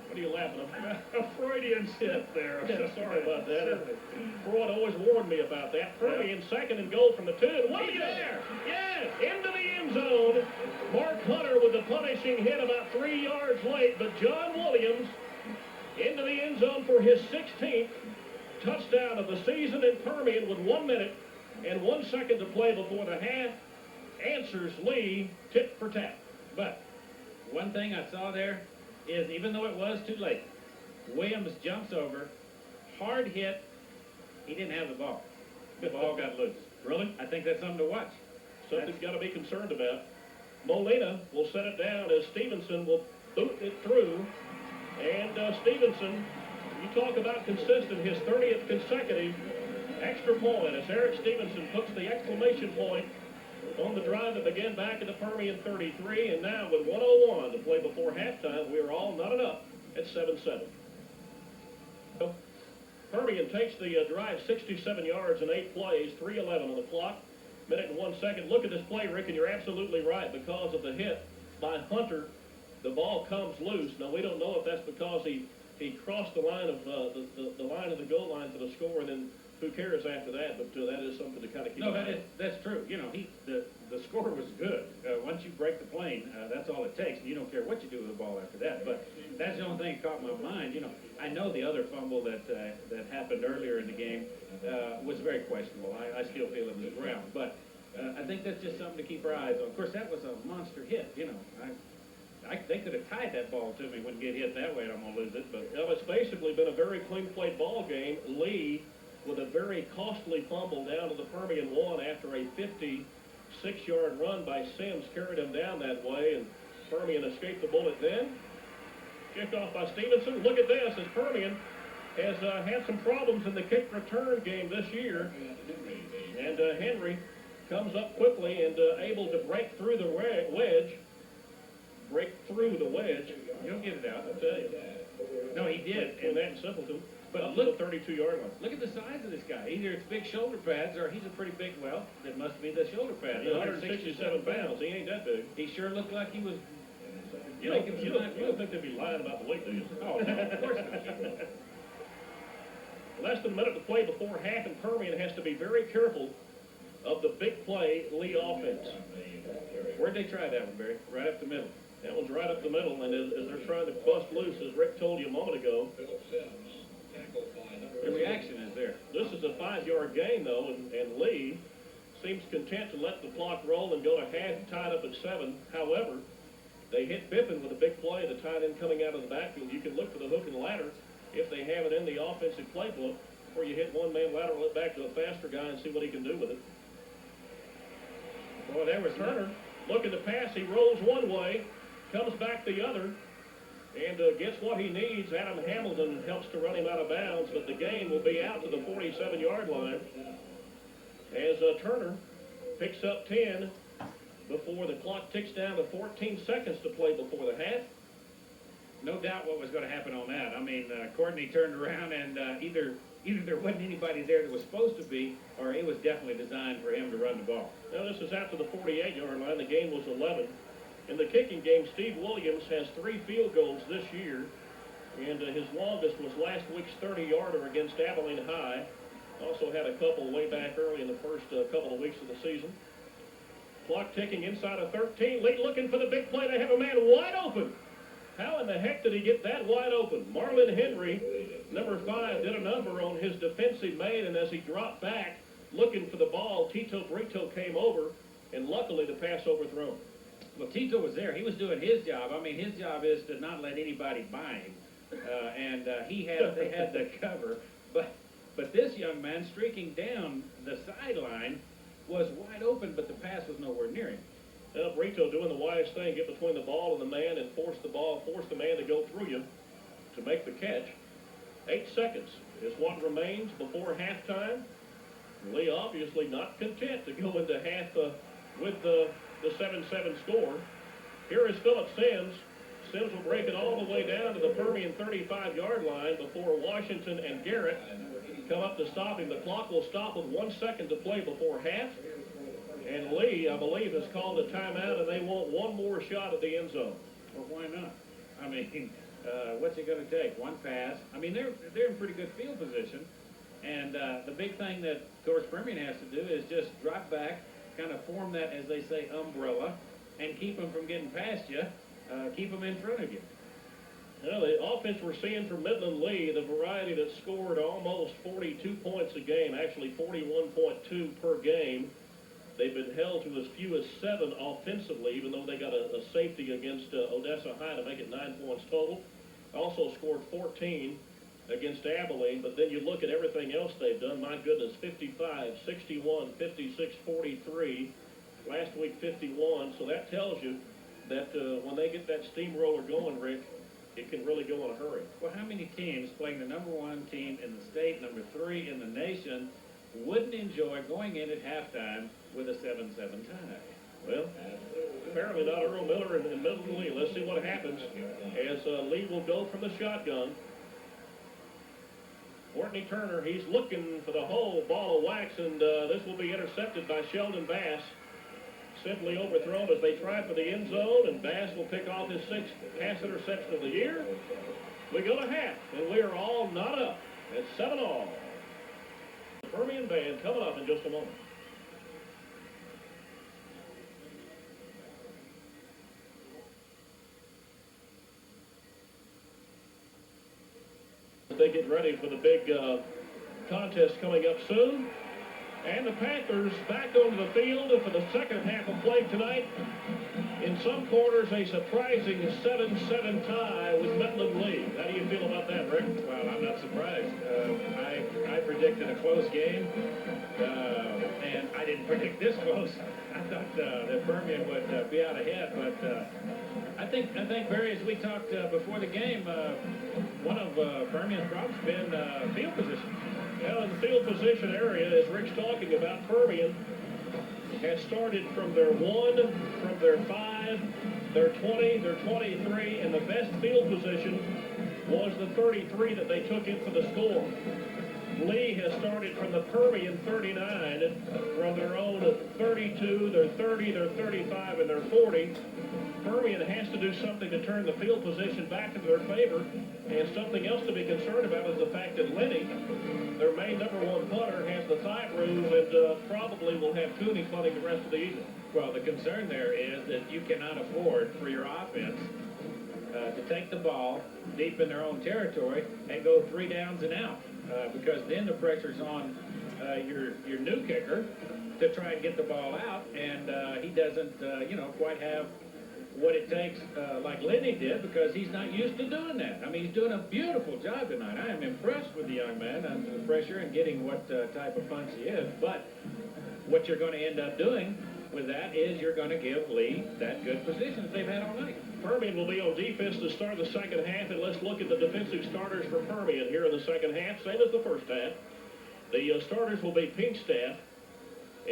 What are you laughing at? A Freudian slip there. Yeah, sorry about that. Freud always warned me about that. Permian, second and goal from the 2. And what are you there? Yes, into the end zone. Mark Hunter with the punishing hit about 3 yards late, but John Williams into the end zone for his 16th touchdown of the season in Permian with 1 minute and 1 second to play before the half. Answers Lee tit for tat. But one thing I saw there is, even though it was too late, Williams jumps over, hard hit, he didn't have the ball. The ball got loose. Really? I think that's something to watch. Something's got to be concerned about. Molina will set it down as Stevenson will boot it through. And Stevenson, you talk about consistent, his 30th consecutive extra point as Eric Stevenson puts the exclamation point on the drive that began back at the Permian 33, and now with 1:01 to play before halftime, we are all knotted up at 7-7. Permian takes the drive 67 yards in 8 plays, 3:11 on the clock, minute and 1 second. Look at this play, Rick, and you're absolutely right. Because of the hit by Hunter, the ball comes loose. Now, we don't know if that's because he crossed the line of the line of the goal line for the score, and then who cares after that? But that is something to kind of keep. No, that's true. The score was good. Once you break the plane, that's all it takes. You don't care what you do with the ball after that. But that's the only thing that caught my mind. I know the other fumble that happened earlier in the game was very questionable. I still feel it was ground, but I think that's just something to keep our eyes on. Of course, that was a monster hit. They could have tied that ball to me. Wouldn't get hit that way, and I'm going to lose it. But Well, it's basically been a very clean played ball game. Lee with a very costly fumble down to the Permian 1 after a 56-yard run by Sims carried him down that way, and Permian escaped the bullet then. Kicked off by Stevenson. Look at this, as Permian has had some problems in the kick return game this year. And Henry comes up quickly and able to break through the wedge. you'll get it out. I tell you. No, he did. Between that and Simpleton. But Up look- to the 32-yard line. Look at the size of this guy. Either it's big shoulder pads or he's a pretty big, well, it must be the shoulder pads. He's 167 pounds. He ain't that big. He sure looked like he was. You don't think they'd be lying about the weight, do you? Oh, no, of course not. Less than a minute to play before half, and Permian has to be very careful of the big play Lee offense. Where'd they try that one, Barry? Right up the middle. That one's right up the middle, and as they're trying to bust loose, as Rick told you a moment ago, The reaction is there. this is a 5-yard gain, though, and Lee seems content to let the clock roll and go to half tied up at 7. However, they hit Bippin with a big play, the tight end coming out of the backfield. You can look for the hook and ladder if they have it in the offensive playbook, where you hit one man, lateral it back to a faster guy and see what he can do with it. Boy, there was Turner looking to pass. He rolls one way, comes back the other, and gets what he needs. Adam Hamilton helps to run him out of bounds, but the gain will be out to the 47-yard line as Turner picks up 10 before the clock ticks down to 14 seconds to play before the half. No doubt what was going to happen on that. I mean, Courtney turned around and either there wasn't anybody there that was supposed to be, or it was definitely designed for him to run the ball. Now this is after the 48-yard line. The game was 11. In the kicking game, Steve Williams has 3 field goals this year, and his longest was last week's 30-yarder against Abilene High. Also had a couple way back early in the first couple of weeks of the season. Clock ticking inside of 13. Lee looking for the big play. They have a man wide open. How in the heck did he get that wide open? Marlon Henry, number 5, did a number on his defensive man, and as he dropped back looking for the ball, Tito Brito came over, and luckily the pass overthrown. Well, Tito was there. He was doing his job. I mean, his job is to not let anybody by him, and they had the cover. But this young man streaking down the sideline was wide open, but the pass was nowhere near him. Now, Brito doing the wise thing, get between the ball and the man and force the man to go through you to make the catch. 8 seconds is what remains before halftime. Lee obviously not content to go into half with the 7-7 score. Here is Phillip Sims. Sims will break it all the way down to the Permian 35-yard line before Washington and Garrett come up to stop him. The clock will stop with 1 second to play before half. And Lee, I believe, has called a timeout, and they want one more shot at the end zone. Well, why not? I mean, what's it going to take? One pass. I mean, they're in pretty good field position. And the big thing that, of course, Permian has to do is just drop back, kind of form that, as they say, umbrella, and keep them from getting past you, keep them in front of you. Well, the offense we're seeing from Midland Lee, the variety that scored almost 42 points a game, actually 41.2 per game. They've been held to as few as 7 offensively, even though they got a safety against Odessa High to make it 9 points total. Also scored 14 against Abilene, but then you look at everything else they've done, my goodness, 55, 61, 56, 43, last week 51, so that tells you that when they get that steamroller going, Rick, it can really go in a hurry. Well, how many teams playing the number 1 team in the state, number 3 in the nation, wouldn't enjoy going in at halftime with a 7-7 tie? Well, apparently not Earl Miller and Midland Lee. Let's see what happens as Lee will go from the shotgun. Courtney Turner, he's looking for the whole ball of wax, and this will be intercepted by Sheldon Bass. Simply overthrown as they try for the end zone, and Bass will pick off his 6th pass interception of the year. We go to half, and we are all not up. It's 7-all. The Permian Band coming up in just a moment. They get ready for the big contest coming up soon. And the Panthers back onto the field for the second half of play tonight. In some quarters, a surprising 7-7 tie with Midland Lee. How do you feel about that, Rick? Well, I'm not surprised. I predicted a close game, and I didn't predict this close. I thought that Permian would be out ahead, but I think Barry, as we talked before the game, one of Permian's problems has been field position. Well, in the field position area, as Rick's talking about, Permian has started from their 1, from their 5, their 20, their 23, and the best field position was the 33 that they took in for the score. Lee has started from the Permian 39, from their own 32, their 30, their 35, and their 40. Permian has to do something to turn the field position back into their favor, and something else to be concerned about is the fact that Lenny, their main #1 punter, has the thigh bruise and probably will have Cooney punting the rest of the evening. Well, the concern there is that you cannot afford for your offense to take the ball deep in their own territory and go 3 downs and out, because then the pressure's on your new kicker to try and get the ball out, and he doesn't, quite have what it takes like Lenny did, because he's not used to doing that. I mean, he's doing a beautiful job tonight. I am impressed with the young man under the pressure and getting what type of punch he is. But what you're going to end up doing with that is you're going to give Lee that good position that they've had all night. Permian will be on defense to start the second half, and let's look at the defensive starters for Permian here in the second half, same as the first half. The starters will be Pinkstaff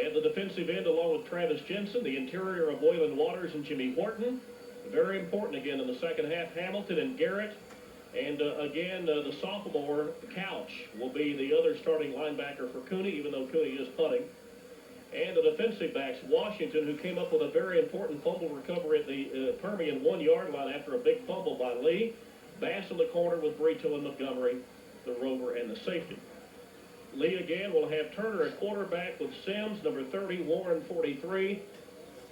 at the defensive end, along with Travis Jensen, the interior of Waylon Waters and Jimmy Horton. Very important again in the second half, Hamilton and Garrett. And again, the sophomore, Couch, will be the other starting linebacker for Cooney, even though Cooney is punting. And the defensive backs, Washington, who came up with a very important fumble recovery at the Permian 1-yard line after a big fumble by Lee. Bass in the corner with Brito and Montgomery, the rover and the safety. Lee again will have Turner at quarterback with Sims, number 30, Warren, 43,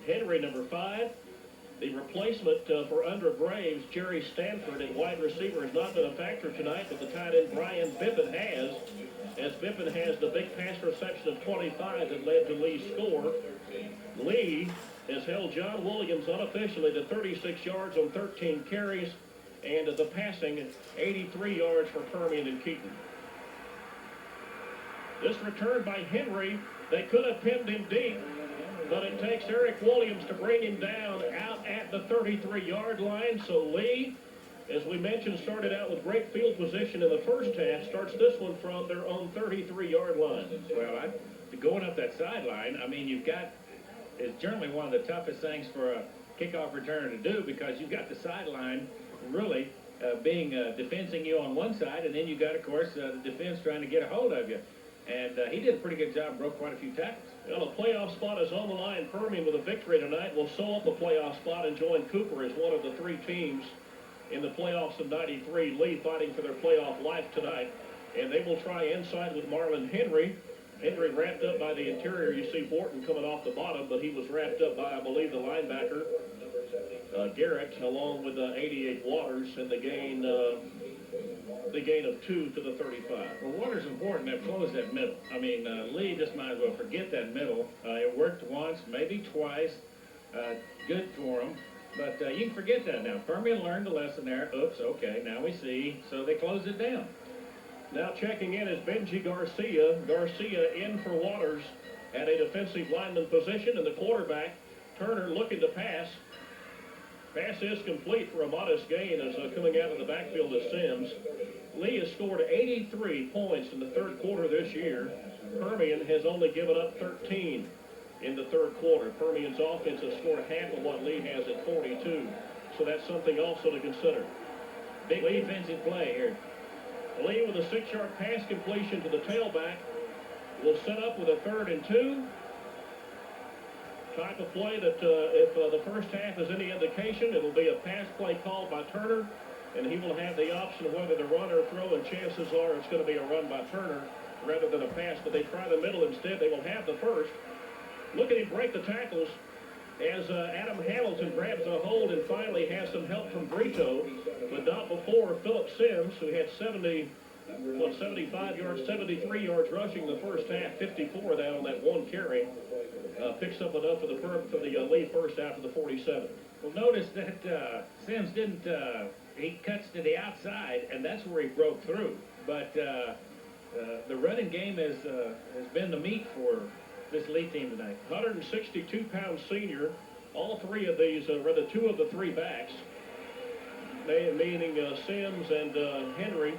Henry, number 5. The replacement for Under Graves, Jerry Stanford, at wide receiver has not been a factor tonight, but the tight end Brian Bippen has, as Bippen has the big pass reception of 25 that led to Lee's score. Lee has held John Williams unofficially to 36 yards on 13 carries, and the passing 83 yards for Permian and Keaton. This return by Henry, they could have pinned him deep, but it takes Eric Williams to bring him down out at the 33-yard line. So Lee, as we mentioned, started out with great field position in the first half, starts this one from their own 33-yard line. Well, going up that sideline, I mean, it's generally one of the toughest things for a kickoff returner to do, because you've got the sideline really being defensing you on one side, and then you got, of course, the defense trying to get a hold of you. And he did a pretty good job, broke quite a few tackles. Well, a playoff spot is on the line. Permian, with a victory tonight, will sew up a playoff spot and join Cooper as one of the 3 teams in the playoffs of '93. Lee fighting for their playoff life tonight. And they will try inside with Marlon Henry. Henry wrapped up by the interior. You see Horton coming off the bottom, but he was wrapped up by, I believe, the linebacker, Garrett, along with 88 Waters, and the gain of 2 to the 35. Well, Waters important. They've closed that middle. I mean, Lee just might as well forget that middle. It worked once, maybe twice. Good for them. But you can forget that now. Permian learned a lesson there. Oops, okay, now we see. So they closed it down. Now checking in is Benji Garcia. Garcia in for Waters at a defensive lineman position, and the quarterback, Turner, looking to pass. Pass is complete for a modest gain as coming out of the backfield is Sims. Lee has scored 83 points in the third quarter this year. Permian has only given up 13 in the third quarter. Permian's offense has scored half of what Lee has at 42. So that's something also to consider. Big defensive play here. Lee with a 6-yard pass completion to the tailback will set up with a 3rd and 2. Type of play that if the first half is any indication, it'll be a pass play called by Turner, and he will have the option of whether to run or throw, and chances are it's going to be a run by Turner rather than a pass, but they try the middle instead. They will have the first. Look at him break the tackles as Adam Hamilton grabs a hold and finally has some help from Brito, but not before Philip Sims, who had 70 75 yards, 73 yards rushing the first half, 54 down on that one carry. Picks up enough for the Lee first after the 47. Well, notice that Sims didn't, he cuts to the outside, and that's where he broke through. But the running game has been the meat for this Lee team tonight. 162-pound senior. All three of these, rather two of the three backs, meaning Sims and Henry,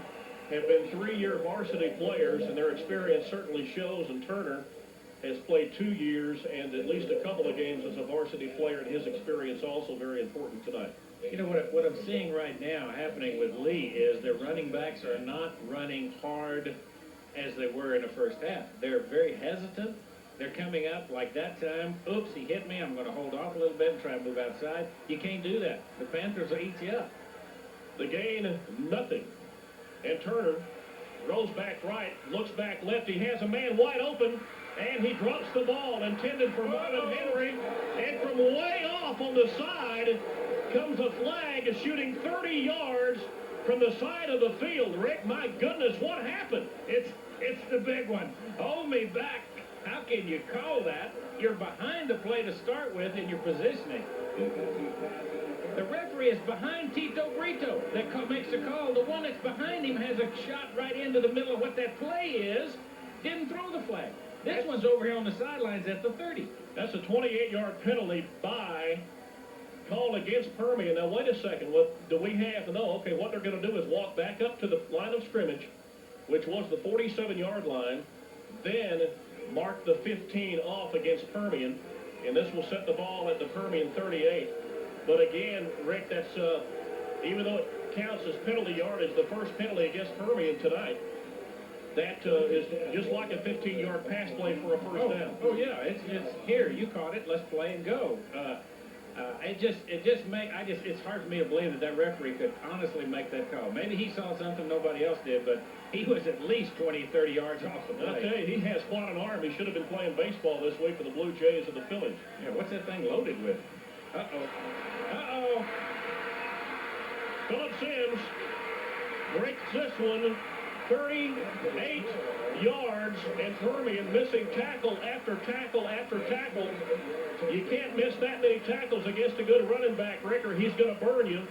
have been three-year varsity players, and their experience certainly shows. And Turner has played 2 years and at least a couple of games as a varsity player, and his experience also very important tonight. You know, what I'm seeing right now happening with Lee is their running backs are not running hard as they were in the first half. They're very hesitant. They're coming up like that time. Oops, he hit me. I'm going to hold off a little bit and try to move outside. You can't do that. The Panthers will eat you up. The gain, nothing. And Turner rolls back right, looks back left. He has a man wide open, and he drops the ball intended for Marvin Henry. And from way off on the side comes a flag shooting 30 yards from the side of the field. Rick, my goodness, what happened? It's the big one. Hold me back. How can you call that? You're behind the play to start with in your positioning. The referee is behind Tito Brito that makes a call. The one that's behind him has a shot right into the middle of what that play is. Didn't throw the flag. This one's over here on the sidelines at the 30. That's a 28-yard penalty called against Permian. Now, wait a second. What do we have to know? Okay, what they're going to do is walk back up to the line of scrimmage, which was the 47-yard line, then mark the 15 off against Permian, and this will set the ball at the Permian 38. But again, Rick, that's even though it counts as penalty yardage, the first penalty against Permian tonight, that is just like a 15-yard pass play for a first down. Oh yeah, it's here. You caught it. Let's play and go. It's hard for me to believe that referee could honestly make that call. Maybe he saw something nobody else did, but he was at least 20, 30 yards off the play. I'll tell you, he has quite an arm. He should have been playing baseball this week for the Blue Jays of the Phillies. Yeah, what's that thing loaded with? Uh-oh. Philip Sims breaks this one, 38 yards, and Permian missing tackle after tackle after tackle. You can't miss that many tackles against a good running back, Rick, or he's going to burn you.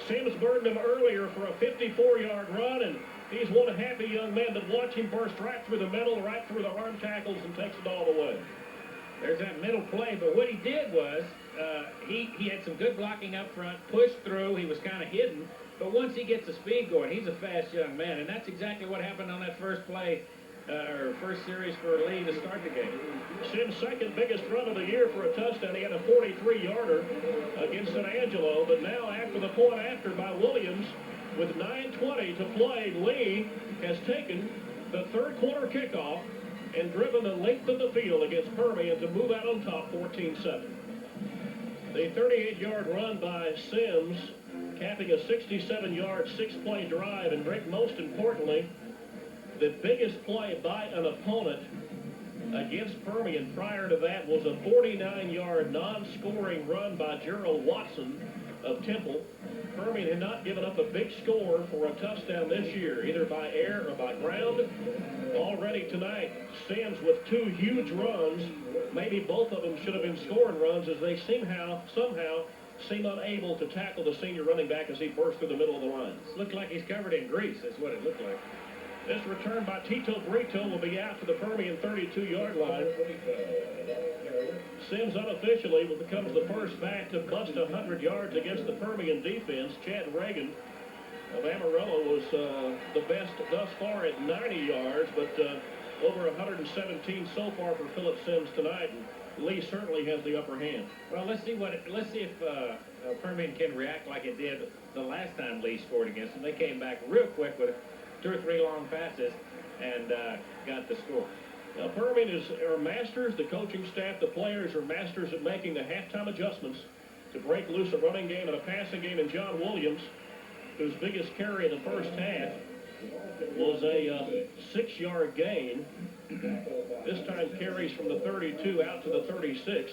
Sims burned him earlier for a 54-yard run, and he's one happy young man. But watch him burst right through the middle, right through the arm tackles, and takes it all the way. There's that middle play, but what he did was he had some good blocking up front, pushed through. He was kind of hidden, but once he gets the speed going, he's a fast young man, and that's exactly what happened on that first play, or first series for Lee to start the game. Sims' second biggest run of the year for a touchdown. He had a 43-yarder against San Angelo, but now after the point after by Williams, with 9:20 to play, Lee has taken the third quarter kickoff and driven the length of the field against Permian to move out on top 14-7. The 38-yard run by Sims, capping a 67-yard, six-play drive, and Rick, most importantly, the biggest play by an opponent against Permian prior to that was a 49-yard non-scoring run by Gerald Watson of Temple. Permian had not given up a big score for a touchdown this year, either by air or by ground. Already tonight, Sims with two huge runs. Maybe both of them should have been scoring runs, as they somehow seem unable to tackle the senior running back as he burst through the middle of the line. It looked like he's covered in grease. That's what it looked like. This return by Tito Brito will be out to the Permian 32-yard line. Sims unofficially becomes the first back to bust 100 yards against the Permian defense. Chad Reagan of Amarillo was the best thus far at 90 yards, but over 117 so far for Philip Sims tonight. And Lee certainly has the upper hand. Well, let's see if Permian can react like it did the last time Lee scored against them. They came back real quick with 2 or 3 long passes and got the score. Now, Permian are masters, the coaching staff, the players are masters at making the halftime adjustments to break loose a running game and a passing game. And John Williams, whose biggest carry in the first half was a 6-yard gain. This time carries from the 32 out to the 36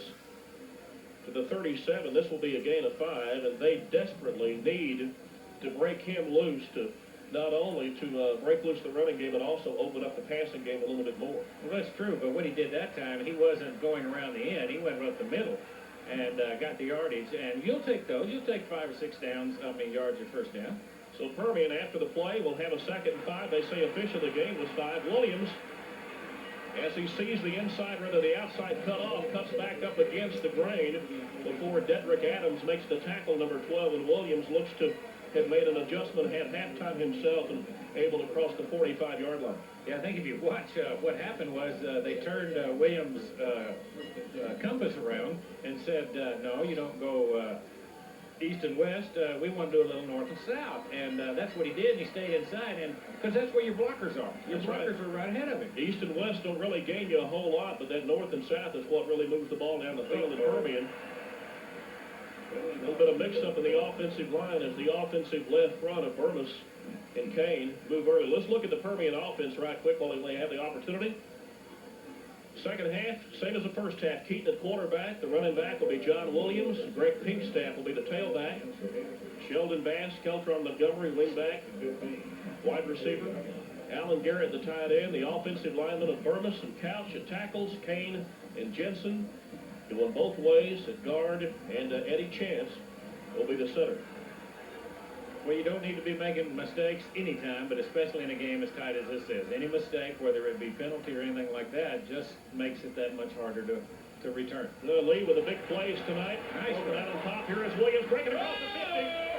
to the 37. This will be a gain of 5, and they desperately need to break him loose to not only to break loose the running game, but also open up the passing game a little bit more. Well, that's true, but what he did that time, he wasn't going around the end. He went up the middle and got the yardage. And you'll take those. You'll take 5 or 6 downs, yards or first down. So Permian, after the play, will have a 2nd and 5. They say official the game was 5. Williams, as he sees the inside, rather the outside cut off, cuts back up against the grain before Dedrick Adams makes the tackle, number 12, and Williams looks to have made an adjustment, had halftime himself, and able to cross the 45-yard line. Yeah, I think if you watch, what happened was they turned Williams' compass around and said, no, you don't go east and west. We want to do a little north and south. And that's what he did, and he stayed inside, and because that's where your blockers are. Your blockers are right ahead of him. East and west don't really gain you a whole lot, but that north and south is what really moves the ball down the field in Permian. A little bit of mix-up in the offensive line as the offensive left front of Burmis and Kane move early. Let's look at the Permian offense right quick while they have the opportunity. Second half, same as the first half. Keaton at quarterback. The running back will be John Williams. Greg Pinkstaff will be the tailback. Sheldon Bass, Keltron Montgomery, wingback, wide receiver. Alan Garrett, the tight end. The offensive linemen of Burmis and Couch at tackles. Kane and Jensen doing both ways at guard, and Eddie Chance will be the center. Well, you don't need to be making mistakes anytime, but especially in a game as tight as this is. Any mistake, whether it be penalty or anything like that, just makes it that much harder to return. Lee with the big plays tonight. Nice. Over out on top. Here is Williams breaking across the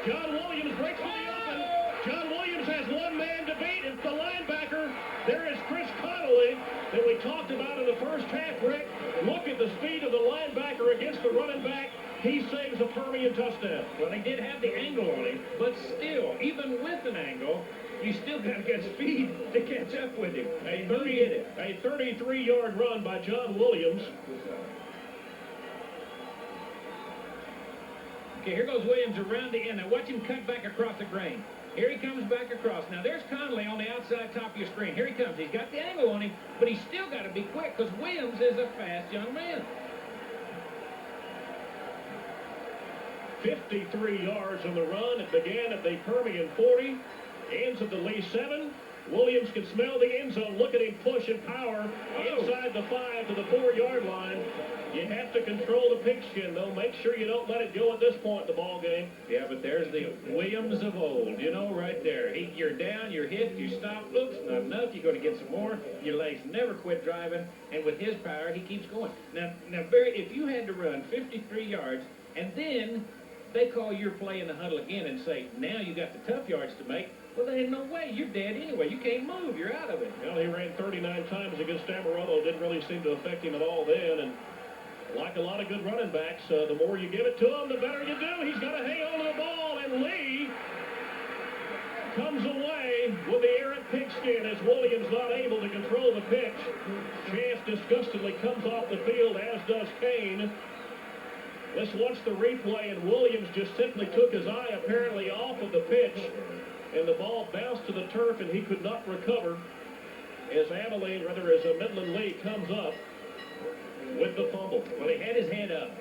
50. John Williams breaks for the open. John Williams has one man to beat. It's the linebacker. There is Chris Connolly that we talked about in the first half, Rick. Look at the speed of the linebacker against the running back. He saves a Permian touchdown. Well, he did have the angle on him, but still, even with an angle, you still got to get speed to catch up with him. A 33-yard run by John Williams. Okay, here goes Williams around the end. Now watch him cut back across the grain. Here he comes back across. Now there's Conley on the outside top of your screen. Here he comes. He's got the angle on him, but he's still got to be quick because Williams is a fast young man. 53 yards on the run. It began at the Permian 40, ends at the Lee 7. Williams can smell the end zone. Look at him push and power inside the 5 to the 4-yard line. You have to control the pigskin, though. Make sure you don't let it go at this point in the ball game. Yeah, but there's the Williams of old, right there. You're down, you're hit, you stop. Oops, not enough. You're going to get some more. Your legs never quit driving, and with his power, he keeps going. Now, Barry, if you had to run 53 yards, and then they call your play in the huddle again and say, now you got the tough yards to make, well, there ain't no way. You're dead anyway. You can't move. You're out of it. Well, he ran 39 times against Amarillo. Didn't really seem to affect him at all then. And like a lot of good running backs, the more you give it to him, the better you do. He's got to hang on to the ball. And Lee comes away with the errant pigskin as Williams not able to control the pitch. Chance disgustedly comes off the field, as does Kane. Let's watch the replay, and Williams just simply took his eye apparently off of the pitch, and the ball bounced to the turf, and he could not recover as Midland Lee comes up with the fumble. Well, he had his head up.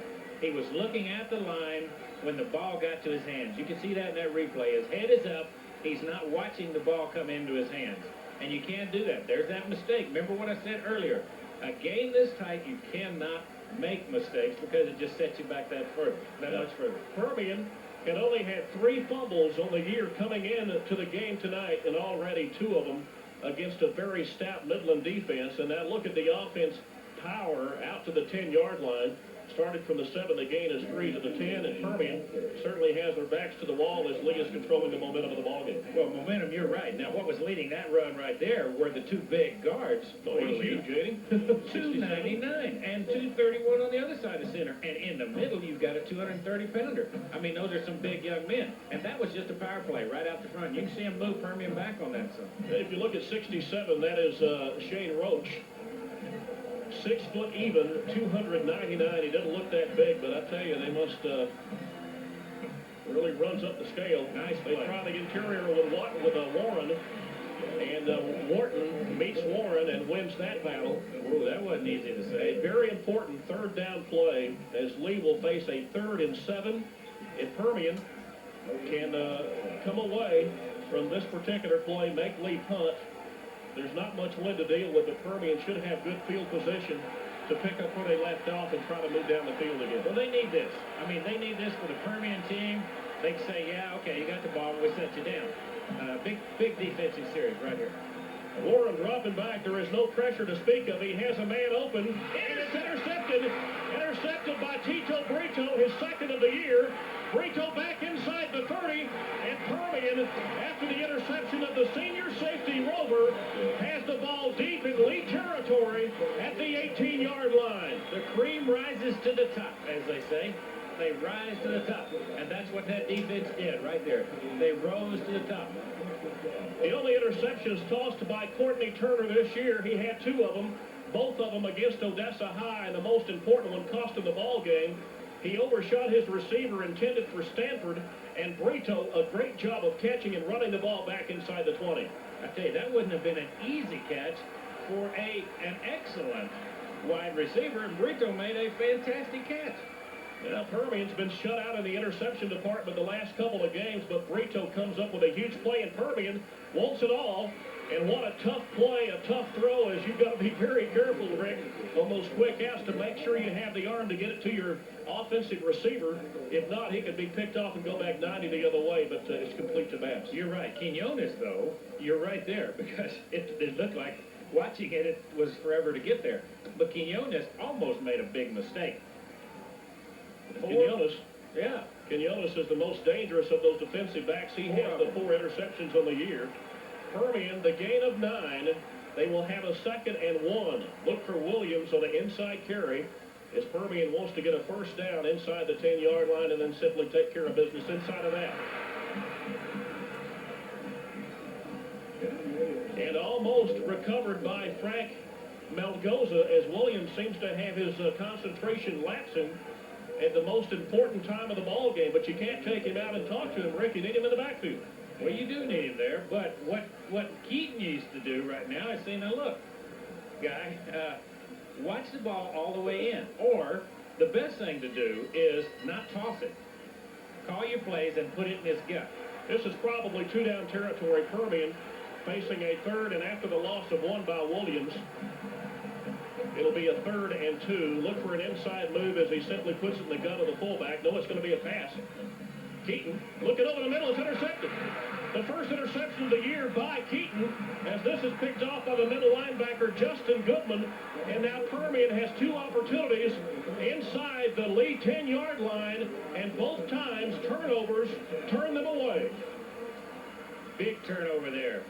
He was looking at the line when the ball got to his hands. You can see that in that replay. His head is up. He's not watching the ball come into his hands, and you can't do that. There's that mistake. Remember what I said earlier. A game this tight, you cannot make mistakes because it just sets you back that much further. Permian had only had 3 fumbles on the year coming in to the game tonight, and already 2 of them against a very stout Midland defense. And now look at the offense power out to the 10-yard line. Started from the 7, the gain is 3 to the 10, and Permian certainly has their backs to the wall as Lee is controlling the momentum of the ballgame. Well, momentum, you're right. Now, what was leading that run right there were the 2 big guards. Oh, he's huge, ain't he? 299 and 231 on the other side of center. And in the middle, you've got a 230-pounder. I mean, those are some big young men. And that was just a power play right out the front. You can see him move Permian back on that side. If you look at 67, that is Shane Roach. 6 foot even, 299. He doesn't look that big, but I tell you, they must really runs up the scale. Nice They play. try the interior with Warren, and Wharton meets Warren and wins that battle. Ooh, that wasn't easy to say. A very important 3rd down play as Lee will face a 3rd and 7. If Permian can come away from this particular play, make Lee punt. There's not much wind to deal with, but Permian should have good field position to pick up where they left off and try to move down the field again. Well, they need this. I mean, they need this for the Permian team. They can say, yeah, okay, you got the ball, we set you down. Big defensive series right here. Warren dropping back. There is no pressure to speak of. He has a man open, and it's intercepted. Intercepted by Tito Brito, his second of the year. Brito back inside the 30, and Permian, after the interception of the senior safety Rover, has the ball deep in Lee territory at the 18-yard line. The cream rises to the top, as they say. They rise to the top, and that's what that defense did right there. They rose to the top. The only interceptions tossed by Courtney Turner this year, he had 2 of them, both of them against Odessa High, and the most important one cost him the ball game. He overshot his receiver intended for Stanford, and Brito, a great job of catching and running the ball back inside the 20. I tell you, that wouldn't have been an easy catch for an excellent wide receiver, and Brito made a fantastic catch. Now, Permian's been shut out in the interception department the last couple of games, but Brito comes up with a huge play, and Permian wants it all. And what a tough play, a tough throw, as you've got to be very careful, Rick, on those quick outs to make sure you have the arm to get it to your offensive receiver. If not, he could be picked off and go back 90 the other way, but it's complete to Babs. You're right. Quinones, though, you're right there, because it looked like watching it, it was forever to get there. But Quinones almost made a big mistake. Quinones is the most dangerous of those defensive backs. He has the 4 interceptions on the year. Permian, the gain of 9. They will have a 2nd and 1. Look for Williams on the inside carry as Permian wants to get a first down inside the 10-yard line and then simply take care of business inside of that. And almost recovered by Frank Malgoza as Williams seems to have his concentration lapsing at the most important time of the ball game, but you can't take him out and talk to him, Rick. You need him in the backfield. Well, you do need him there, but what Keaton used to do right now is say, now look, guy, watch the ball all the way in. Or the best thing to do is not toss it. Call your plays and put it in his gut. This is probably 2-down territory. Permian facing a 3rd, and after the loss of 1 by Williams, it'll be a 3rd and 2. Look for an inside move as he simply puts it in the gut of the fullback. No, it's going to be a pass. Keaton, looking over the middle, it's intercepted. The first interception of the year by Keaton, as this is picked off by the middle linebacker, Justin Goodman. And now Permian has 2 opportunities inside the Lee 10-yard line, and both times turnovers turn them away. Big turnover there.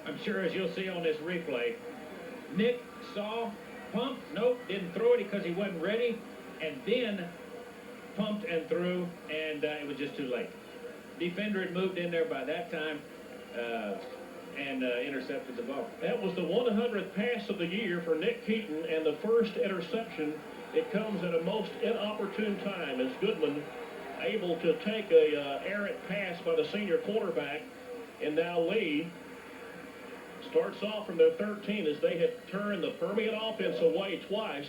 I'm sure, as you'll see on this replay, Nick saw, pumped, nope, didn't throw it because he wasn't ready, and then pumped and threw, and it was just too late. Defender had moved in there by that time and intercepted the ball. That was the 100th pass of the year for Nick Keaton, and the first interception. It comes at a most inopportune time as Goodman able to take a errant pass by the senior quarterback, and now Lee starts off from their 13 as they have turned the Permian offense away twice.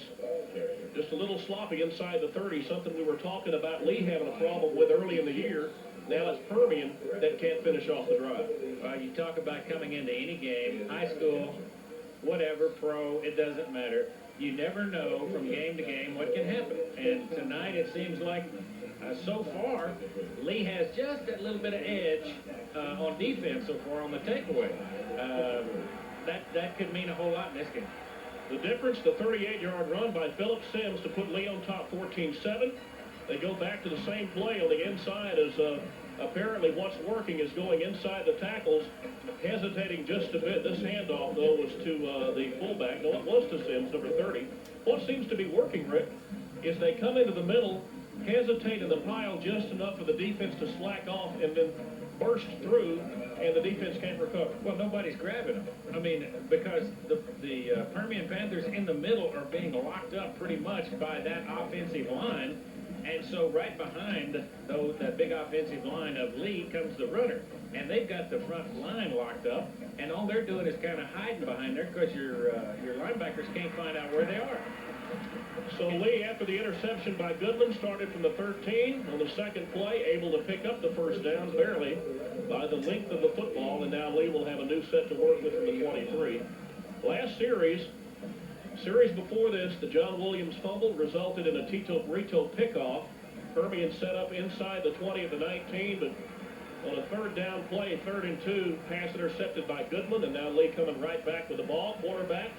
Just a little sloppy inside the 30, something we were talking about Lee having a problem with early in the year. Now it's Permian that can't finish off the drive. You talk about coming into any game, high school, whatever, pro, it doesn't matter. You never know from game to game what can happen. And tonight it seems like, so far, Lee has just that little bit of edge on defense so far on the takeaway. That could mean a whole lot in this game. The difference, the 38-yard run by Philip Sims to put Lee on top 14-7. They go back to the same play on the inside as apparently what's working is going inside the tackles, hesitating just a bit. This handoff, though, was to the fullback. No, it was to Sims, number 30. What seems to be working, Rick, is they come into the middle, hesitate in the pile just enough for the defense to slack off and then burst through, and the defense can't recover. Well, nobody's grabbing them. I mean, because the Permian Panthers in the middle are being locked up pretty much by that offensive line. And so right behind that big offensive line of Lee comes the runner. And they've got the front line locked up, and all they're doing is kind of hiding behind there because your linebackers can't find out where they are. So Lee, after the interception by Goodman, started from the 13 on the second play, able to pick up the first down barely by the length of the football, and now Lee will have a new set to work with from the 23. Last series before this, the John Williams fumble resulted in a Tito Brito pickoff. Permian set up inside the 20 of the 19, but on a third down play, 3rd and 2, pass intercepted by Goodman, and now Lee coming right back with the ball. Quarterback,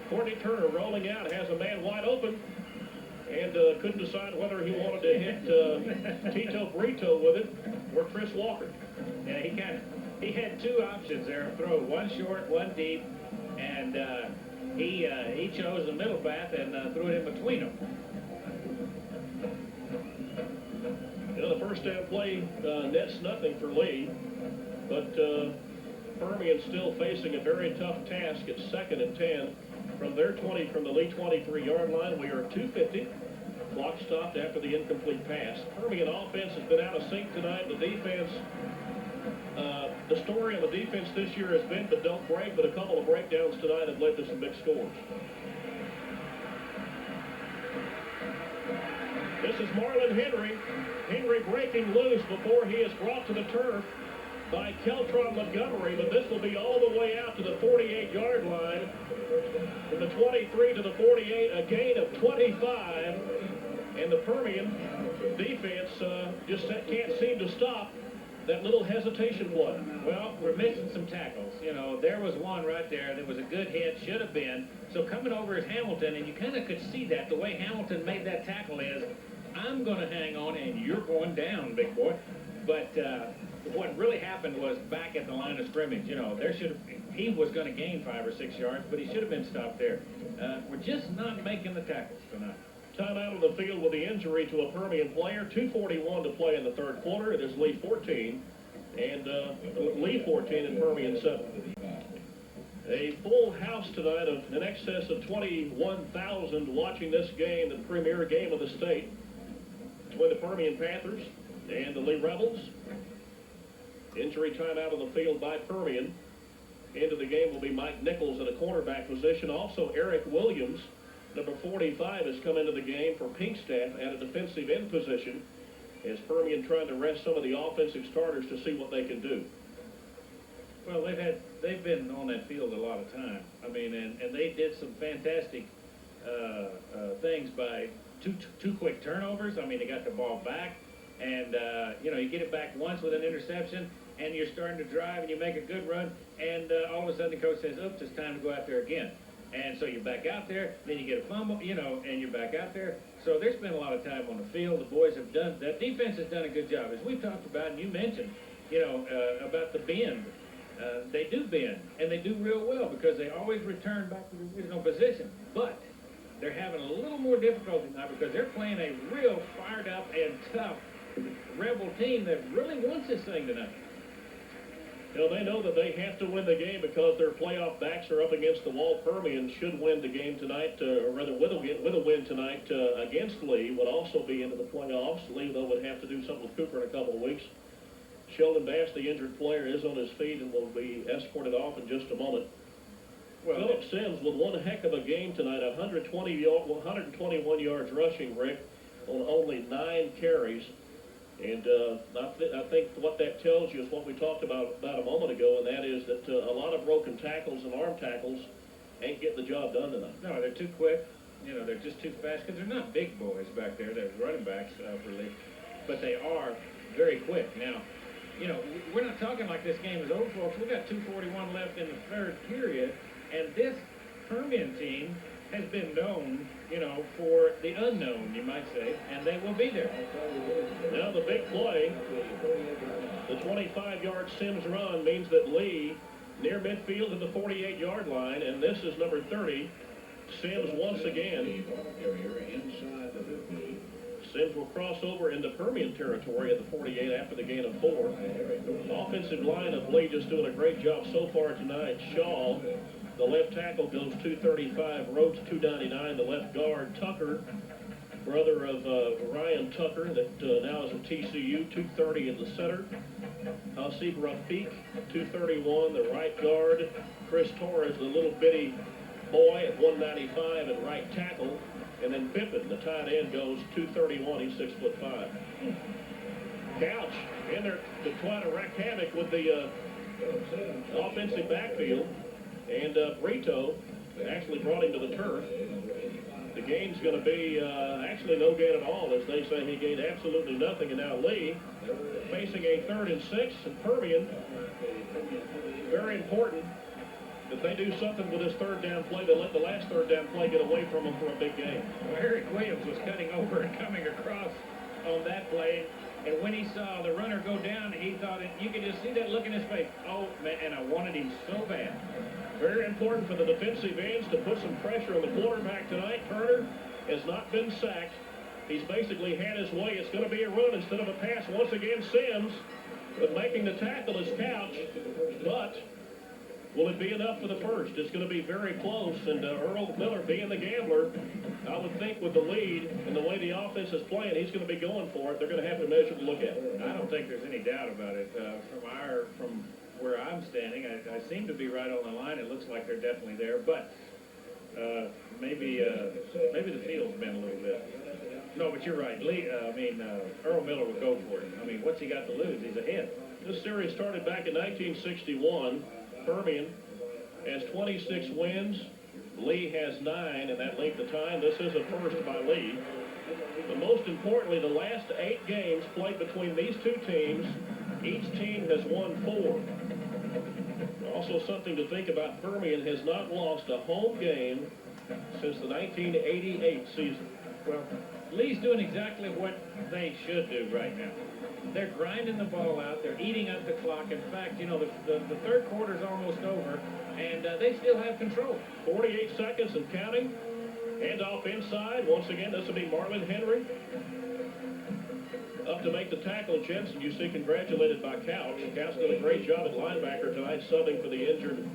Courtney Turner rolling out, has a man wide open, and couldn't decide whether he wanted to hit Tito Brito with it or Chris Walker. Yeah, he had two options there, throw one short, one deep, and he chose the middle path and threw it in between them. You know, the first down play nets nothing for Lee, but Permian still facing a very tough task at 2nd and 10 from their 20, from the Lee 23-yard line. We are at 2:50. Clock stopped after the incomplete pass. Permian offense has been out of sync tonight. The defense, the story on the defense this year has been, but don't break, but a couple of breakdowns tonight have led to some big scores. This is Marlon Henry. Henry breaking loose before he is brought to the turf by Keltron Montgomery, but this will be all the way out to the 48-yard line. From the 23 to the 48, a gain of 25, and the Permian defense just can't seem to stop that little hesitation play. Well, we're missing some tackles. You know, there was one right there that was a good hit, should have been. So coming over is Hamilton, and you kind of could see that. The way Hamilton made that tackle is, I'm going to hang on, and you're going down, big boy. But what really happened was back at the line of scrimmage, you know, he was going to gain 5 or 6 yards, but he should have been stopped there. We're just not making the tackles tonight. Timeout on the field with the injury to a Permian player. 2:41 to play in the third quarter. It is Lee 14 and Lee 14 and Permian 7. A full house tonight of in excess of 21,000 watching this game, the premier game of the state, between the Permian Panthers and the Lee Rebels. Injury timeout on the field by Permian. Into the game will be Mike Nichols at a cornerback position. Also, Eric Williams, number 45, has come into the game for Pinkstaff at a defensive end position, as Permian trying to rest some of the offensive starters to see what they can do. Well, they've been on that field a lot of time. I mean, and they did some fantastic things by two quick turnovers. I mean, they got the ball back, and you know, you get it back once with an interception, and you're starting to drive, and you make a good run, and all of a sudden the coach says, oops, it's time to go out there again. And so you're back out there, then you get a fumble, you know, and you're back out there. So there's been a lot of time on the field. The boys have done, that defense has done a good job. As we've talked about, and you mentioned, you know, about the bend. They do bend, and they do real well because they always return back to the original position. But they're having a little more difficulty now because they're playing a real fired up and tough Rebel team that really wants this thing tonight. You know, they know that they have to win the game because their playoff backs are up against the wall. Permian should win the game tonight, or rather with a win tonight against Lee, would also be into the playoffs. Lee, though, would have to do something with Cooper in a couple of weeks. Sheldon Bass, the injured player, is on his feet and will be escorted off in just a moment. Well, Philip Sims with one heck of a game tonight, 121 yards rushing, Rick, on only 9 carries. And I think what that tells you is what we talked about a moment ago, and that is that a lot of broken tackles and arm tackles ain't getting the job done tonight. No, they're too quick. You know, they're just too fast because they're not big boys back there. They're running backs for Lee, but they are very quick. Now, you know, we're not talking like this game is over, folks. We've got 2:41 left in the third period, and this Permian team has been known, you know, for the unknown, you might say, and they will be there. Now the big play, the 25-yard Sims run means that Lee near midfield to the 48-yard line, and this is number 30, Sims once again. Sims will cross over into Permian territory at the 48 after the gain of 4. Offensive line of Lee just doing a great job so far tonight. Shaw, the left tackle, goes 235. Rhodes 299. The left guard, Tucker, brother of Ryan Tucker, that now is at TCU, 230 in the center. Hasib Rafiq, 231. The right guard, Chris Torres, the little bitty boy at 195 at right tackle. And then Pippin, the tight end, goes 231. He's 6'5". Couch in there to try to wreak havoc with the offensive backfield. And Brito actually brought him to the turf. The game's going to be actually no gain at all, as they say he gained absolutely nothing. And now Lee facing a 3rd and 6, and Permian, very important that they do something with this 3rd down play. They let the last 3rd down play get away from them for a big game. Well, Eric Williams was cutting over and coming across on that play. And when he saw the runner go down, he thought you could just see that look in his face. Oh, man, and I wanted him so bad. Very important for the defensive ends to put some pressure on the quarterback tonight. Turner has not been sacked. He's basically had his way. It's going to be a run instead of a pass. Once again, Sims, but making the tackle is Couch. But will it be enough for the first? It's going to be very close. And Earl Miller, being the gambler, I would think with the lead and the way the offense is playing, he's going to be going for it. They're going to have to measure to look at it. I don't think there's any doubt about it. From where I'm standing, I seem to be right on the line. It looks like they're definitely there, but maybe the field's been a little bit. No, but you're right. Earl Miller would go for it. I mean, what's he got to lose? He's ahead. This series started back in 1961. Permian has 26 wins. Lee has 9 in that length of time. This is a first by Lee. But most importantly, the last 8 games played between these two teams, each team has won 4. Also something to think about, Permian has not lost a home game since the 1988 season. Well, Lee's doing exactly what they should do right now. They're grinding the ball out. They're eating up the clock. In fact, you know, the third quarter's almost over, and they still have control. 48 seconds and counting. Handoff inside. Once again, this will be Marlon Henry. Up to make the tackle, Jensen, you see, congratulated by Couch. Couch did a great job at linebacker tonight, subbing for the injured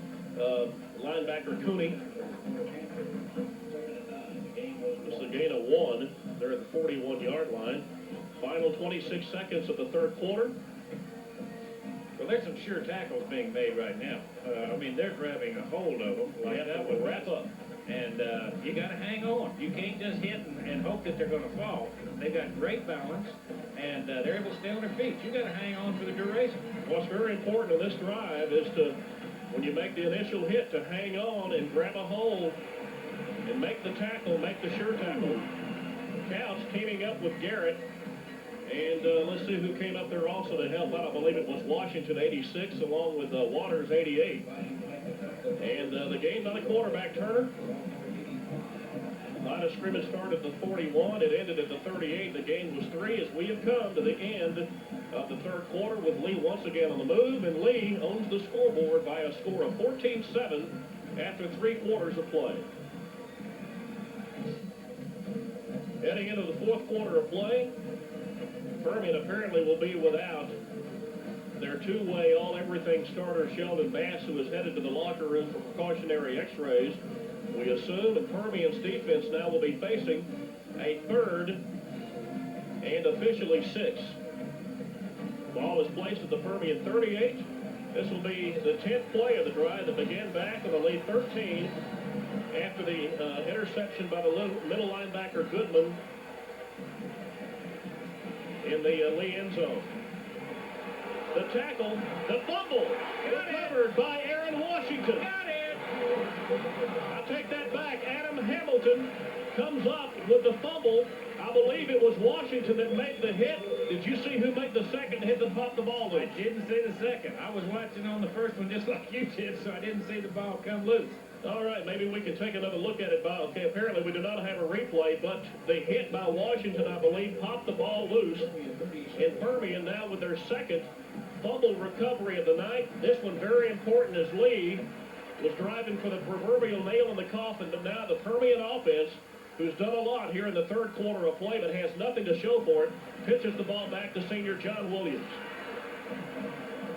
linebacker Cooney. This is a gain of 1. They're at the 41-yard line. Final 26 seconds of the third quarter. Well, there's some sure tackles being made right now. They're grabbing a hold of them. Like that would wrap up. And you got to hang on. You can't just hit and hope that they're going to fall. They've got great balance, and they're able to stay on their feet. You got to hang on for the duration. What's very important in this drive is to, when you make the initial hit, to hang on and grab a hold and make the tackle, make the sure tackle. Couch teaming up with Garrett. And let's see who came up there also to help out. I believe it was Washington, 86, along with Waters, 88. And the game by the quarterback, Turner. Line of scrimmage started at the 41. It ended at the 38. The game was 3 as we have come to the end of the third quarter with Lee once again on the move. And Lee owns the scoreboard by a score of 14-7 after 3 quarters of play. Heading into the fourth quarter of play, Permian apparently will be without their two-way all-everything starter, Sheldon Bass, who is headed to the locker room for precautionary x-rays. We assume, and Permian's defense now will be facing a 3rd and officially 6. Ball is placed at the Permian 38. This will be the 10th play of the drive that began back on the lead 13 after the interception by the middle linebacker Goodman in the Lee end zone. The tackle, the fumble, recovered by Aaron Washington. Got it! I take that back. Adam Hamilton comes up with the fumble. I believe it was Washington that made the hit. Did you see who made the second hit that popped the ball loose? I didn't see the second. I was watching on the first one just like you did, so I didn't see the ball come loose. All right, maybe we can take another look at it. Okay, apparently we do not have a replay, but the hit by Washington, I believe, popped the ball loose. And Permian now with their second fumble recovery of the night. This one very important as Lee was driving for the proverbial nail in the coffin, but now the Permian offense, who's done a lot here in the third quarter of play but has nothing to show for it, pitches the ball back to senior John Williams.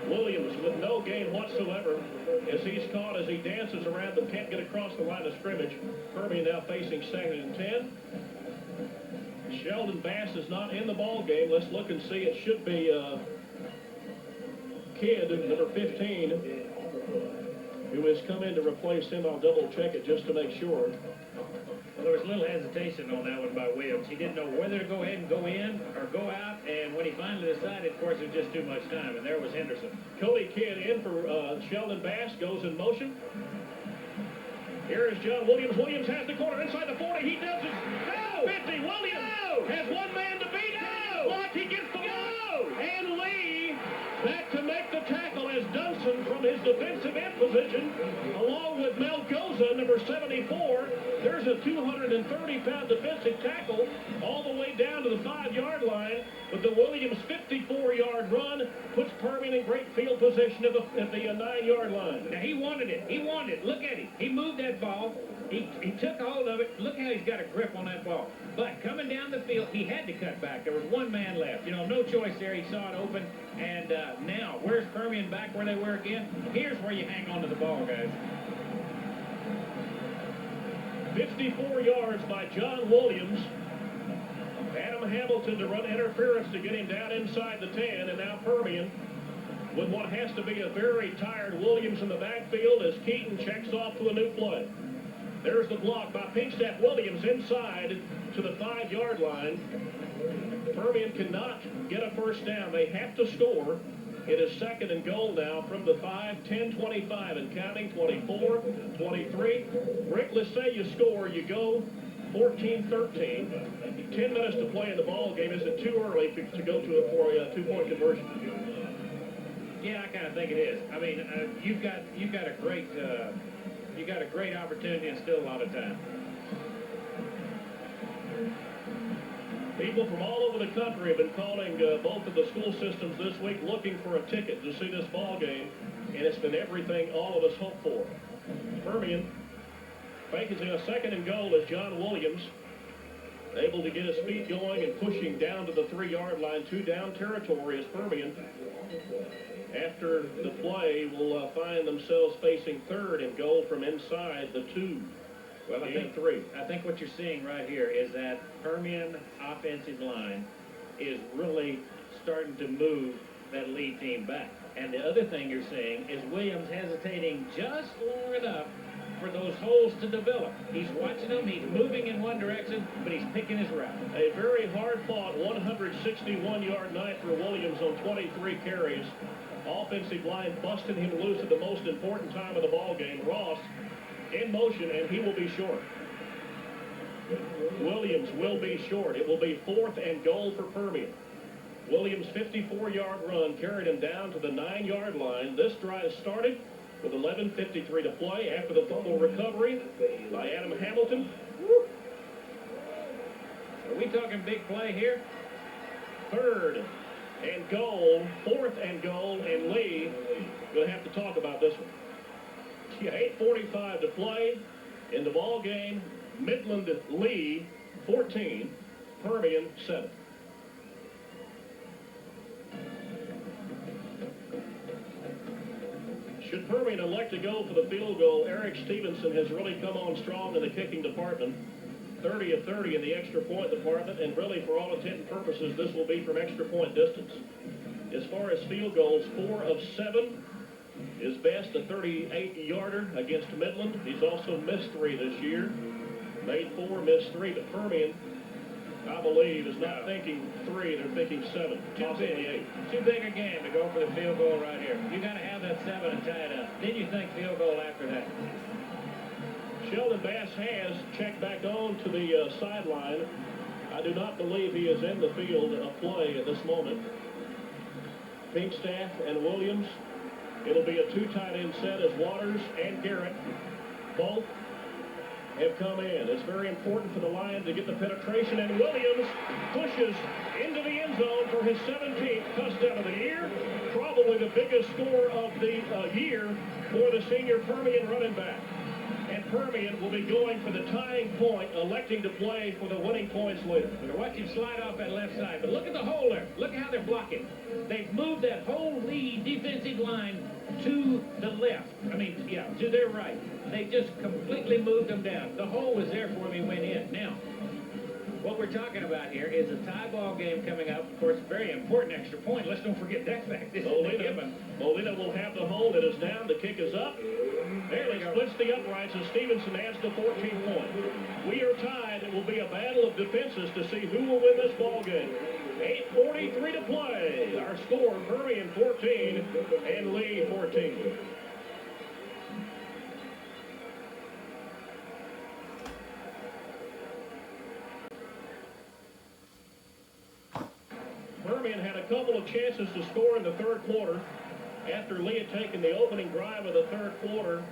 Williams with no gain whatsoever as he's caught as he dances around but can't get across the line of scrimmage. Permian now facing 2nd and 10. Sheldon Bass is not in the ball game. Let's look and see. It should be Kidd, number 15, who has come in to replace him. I'll double check it just to make sure. Well, there was a little hesitation on that one by Williams. He didn't know whether to go ahead and go in or go out, and when he finally decided, of course, it was just too much time, and there was Henderson. Cody Kidd in for Sheldon Bass, goes in motion. Here is John Williams. Williams has the corner inside the 40. He does it. No! 50. Williams has one man to beat. No! Block. He gets the block. And Lee back to make the tackle as Dunson from his defensive end position, along with Melgoza, number 74. There's a 230-pound defensive tackle all the way down to the 5-yard line. But the Williams 54-yard run puts Permian in great field position at the 9-yard line. Now, he wanted it. He wanted it. Look at him. He moved that ball. He took hold of it. Look how he's got a grip on that ball. But coming down the field, he had to cut back. There was one man left. You know, no choice there. He saw it open. And now, where's Permian back where they were again? Here's where you hang on to the ball, guys. 54 yards by John Williams. Adam Hamilton to run interference to get him down inside the 10, and now Permian with what has to be a very tired Williams in the backfield as Keaton checks off to a new play. There's the block by Pinkstaff. Williams inside to the 5-yard line. Permian cannot get a first down. They have to score. It is 2nd and goal now from the 5, 10, 25 and counting, 24, 23. Rick, let's say you score, you go 14-13. 10 minutes to play in the ball game. Is it too early to go to it for a 2-point conversion? Yeah, I kind of think it is. I mean, you've got a great opportunity and still a lot of time. People from all over the country have been calling both of the school systems this week looking for a ticket to see this ball game, and it's been everything all of us hoped for. Permian fakes in a 2nd and goal as John Williams able to get his feet going and pushing down to the 3-yard line. 2 down territory as Permian, after the play, will find themselves facing 3rd and goal from inside the 2. Well, I think what you're seeing right here is that Permian offensive line is really starting to move that lead team back. And the other thing you're seeing is Williams hesitating just long enough for those holes to develop. He's watching them, he's moving in one direction, but he's picking his route. A very hard-fought 161-yard night for Williams on 23 carries. Offensive line busted him loose at the most important time of the ball game. Ross in motion, and he will be short. Williams will be short. It will be 4th and goal for Permian. Williams' 54-yard run carried him down to the 9-yard line. This drive started with 11:53 to play after the fumble recovery by Adam Hamilton. Are we talking big play here? 3rd and goal, 4th and goal, and Lee will have to talk about this one. 8:45 to play in the ball game. Midland Lee 14, Permian 7. Should Permian elect to go for the field goal, Eric Stevenson has really come on strong in the kicking department. 30 of 30 in the extra point department, and really for all intent and purposes, this will be from extra point distance. As far as field goals, 4 of 7. His best, a 38-yarder against Midland. He's also missed 3 this year. Made 4, missed 3, but Permian, I believe, is not thinking 3, they're thinking 7, possibly 8. Too big a game to go for the field goal right here. You got to have that 7 and tie it up. Then you think field goal after that. Sheldon Bass has checked back on to the sideline. I do not believe he is in the field of play at this moment. Pinkstaff and Williams. It'll be a 2 tight end set as Waters and Garrett both have come in. It's very important for the Lions to get the penetration, and Williams pushes into the end zone for his 17th touchdown of the year. Probably the biggest score of the year for the senior Permian running back. And Permian will be going for the tying point, electing to play for the winning points later. Watch him slide off that left side, but look at the hole there. Look at how they're blocking. They've moved that whole lead defensive line to the left. To their right. They just completely moved them down. The hole was there for him. He went in. Now, What we're talking about here is a tie ball game coming up. Of course, very important extra point. Let's don't forget that fact. This is a given. Molina will have the hold. It is down. The kick is up. Barely splits the uprights as Stevenson adds the 14th point. We are tied. It will be a battle of defenses to see who will win this ball game. 8:43 to play. Our score, Permian 14 and Lee 14. Permian had a couple of chances to score in the third quarter after Lee had taken the opening drive of the third quarter,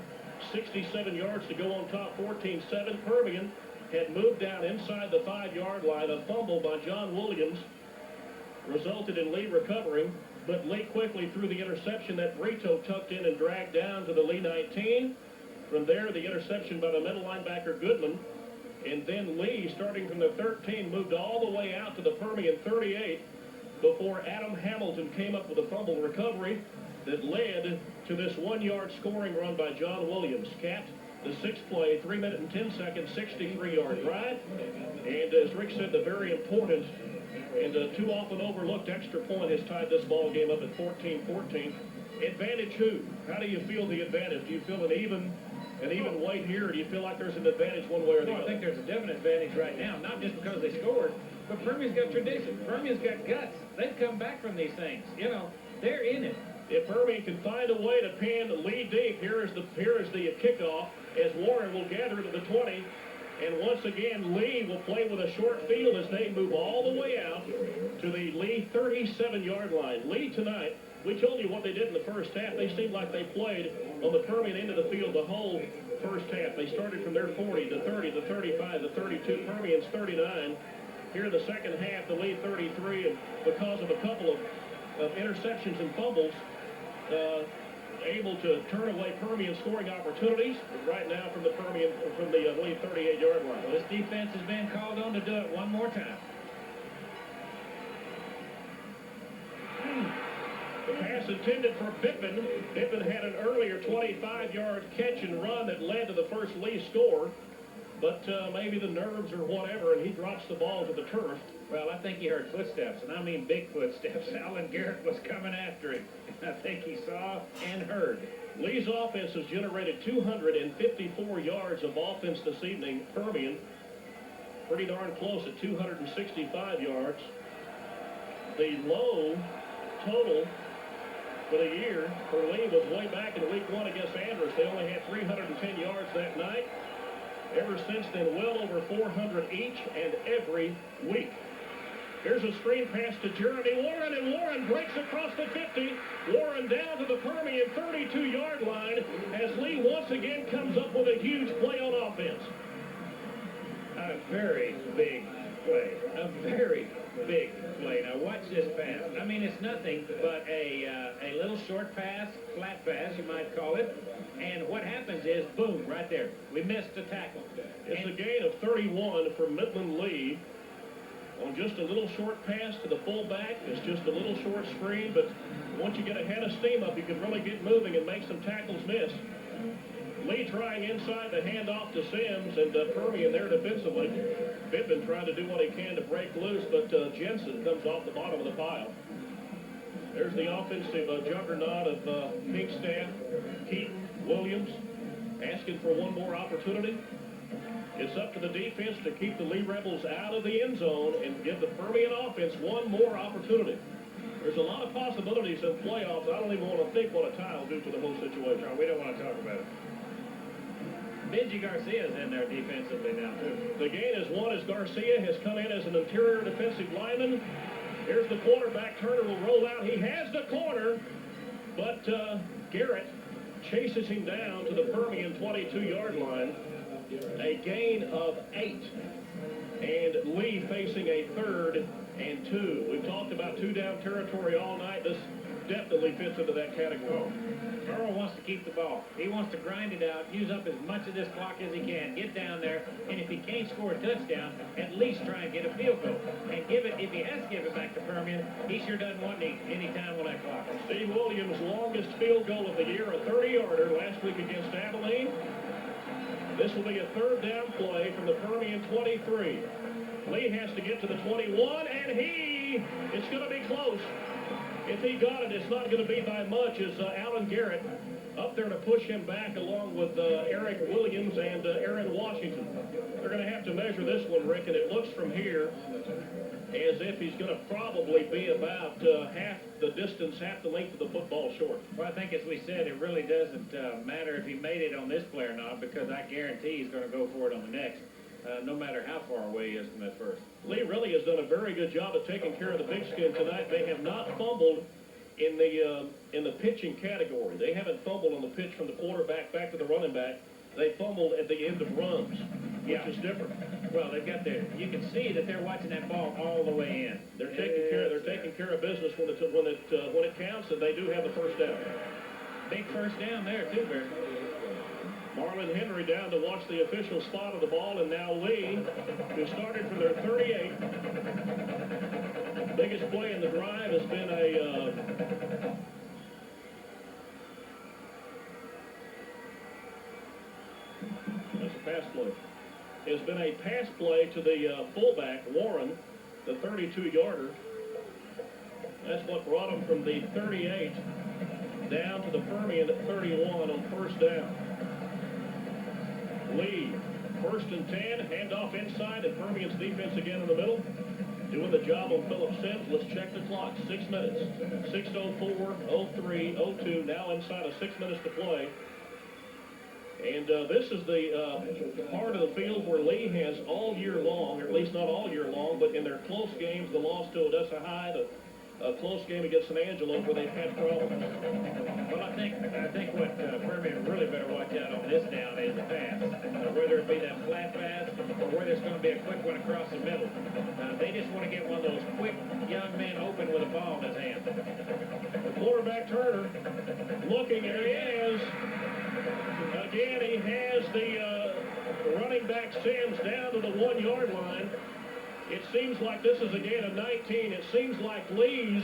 67 yards to go on top, 14-7. Permian had moved down inside the 5-yard line. A fumble by John Williams resulted in Lee recovering, but Lee quickly threw the interception that Brito tucked in and dragged down to the Lee 19. From there, the interception by the middle linebacker Goodman. And then Lee, starting from the 13, moved all the way out to the Permian 38 before Adam Hamilton came up with a fumble recovery that led to this 1-yard scoring run by John Williams. Capped the sixth play, 3 minute and 10 seconds, 63-yard drive. And as Rick said, the very important and too often overlooked extra point has tied this ball game up at 14-14. Advantage who? How do you feel the advantage? Do you feel an even weight here, or do you feel like there's an advantage one way or the other? I think there's a definite advantage right now, not just because they scored, but Permian's got tradition. Permian's got guts. They've come back from these things. You know, they're in it. If Permian can find a way to pin Lee deep, here is the kickoff as Warren will gather it at the 20. And once again, Lee will play with a short field as they move all the way out to the Lee 37-yard line. Lee tonight, we told you what they did in the first half. They seemed like they played on the Permian end of the field the whole first half. They started from their 40, the 30, the 35, the 32. Permian's 39. Here in the second half, the Lee 33, and because of a couple of interceptions and fumbles, able to turn away Permian scoring opportunities right now from the Lee 38-yard line. Well, this defense has been called on to do it one more time. The pass intended for Pittman. Pittman had an earlier 25-yard catch and run that led to the first Lee score. But maybe the nerves or whatever, and he drops the ball to the turf. Well, I think he heard footsteps, and I mean big footsteps. Alan Garrett was coming after him. I think he saw and heard. Lee's offense has generated 254 yards of offense this evening. Permian, pretty darn close at 265 yards. The low total for the year for Lee was way back in week 1 against Andrews. They only had 310 yards that night. Ever since then, well over 400 each and every week. Here's a screen pass to Jeremy Warren, and Warren breaks across the 50. Warren down to the Permian 32-yard line as Lee once again comes up with a huge play on offense. A very big play. A very big play. Now watch this pass. I mean, it's nothing but a little short pass, flat pass, you might call it. And what happens is, boom, right there. We missed a tackle. It's a gain of 31 for Midland Lee on just a little short pass to the fullback. It's just a little short screen, but once you get a head of steam up, you can really get moving and make some tackles miss. Lee trying inside the handoff to Sims, and Permian there defensively. Pittman trying to do what he can to break loose, but Jensen comes off the bottom of the pile. There's the offensive juggernaut of Pink staff, Keaton, Williams, asking for one more opportunity. It's up to the defense to keep the Lee Rebels out of the end zone and give the Permian offense one more opportunity. There's a lot of possibilities in playoffs. I don't even want to think what a tie will do to the whole situation. No, we don't want to talk about it. Benji Garcia's in there defensively now, too. The gain is one as Garcia has come in as an interior defensive lineman. Here's the quarterback. Turner will roll out. He has the corner, but Garrett chases him down to the Permian 22-yard line. A gain of 8. And Lee facing a 3rd and 2. We've talked about 2-down territory all night. This definitely fits into that category. Earl wants to keep the ball. He wants to grind it out, use up as much of this clock as he can, get down there, and if he can't score a touchdown, at least try and get a field goal. And give it, if he has to give it back to Permian, he sure doesn't want any time on that clock. Steve Williams' longest field goal of the year, a 30-yarder last week against Abilene. This will be a third down play from the Permian 23. Lee has to get to the 21, and it's going to be close. If he got it, it's not going to be by much as Alan Garrett up there to push him back along with Eric Williams and Aaron Washington. They're going to have to measure this one, Rick, and it looks from here as if he's going to probably be about half the distance, half the length of the football short. Well, I think, as we said, it really doesn't matter if he made it on this play or not, because I guarantee he's going to go for it on the next, no matter how far away he is from that first. Lee really has done a very good job of taking care of the big skin tonight. They have not fumbled in the pitching category. They haven't fumbled on the pitch from the quarterback back to the running back. They fumbled at the end of runs, which is different. Well, they've got you can see that they're watching that ball all the way in. They're taking care of business when it counts, and they do have the first down. Big first down there too, Barry. Marlon Henry down to watch the official spot of the ball, and now Lee, who started from their 38. Biggest play in the drive has been that's a pass play. Has been a pass play to the fullback, Warren, the 32-yarder. That's what brought him from the 38 down to the Permian at 31 on first down. Lee, first and 10, handoff inside, and Permian's defense again in the middle. Doing the job on Phillip Sims. Let's check the clock. 6 minutes. 6:04, 03, 02. Now inside of 6 minutes to play. And this is the part of the field where Lee has all year long, or at least not all year long, but in their close games, the loss to Odessa High, the close game against San Angelo, where they've had problems. Well, I think what Permian really better watch out on this down is the pass. Whether it be that flat pass or whether it's going to be a quick one across the middle. They just want to get one of those quick young men open with a ball in his hand. The quarterback Turner looking, and he is. Again, he has the running back Sims down to the 1-yard line. It seems like this is a gain of 19. It seems like Lee's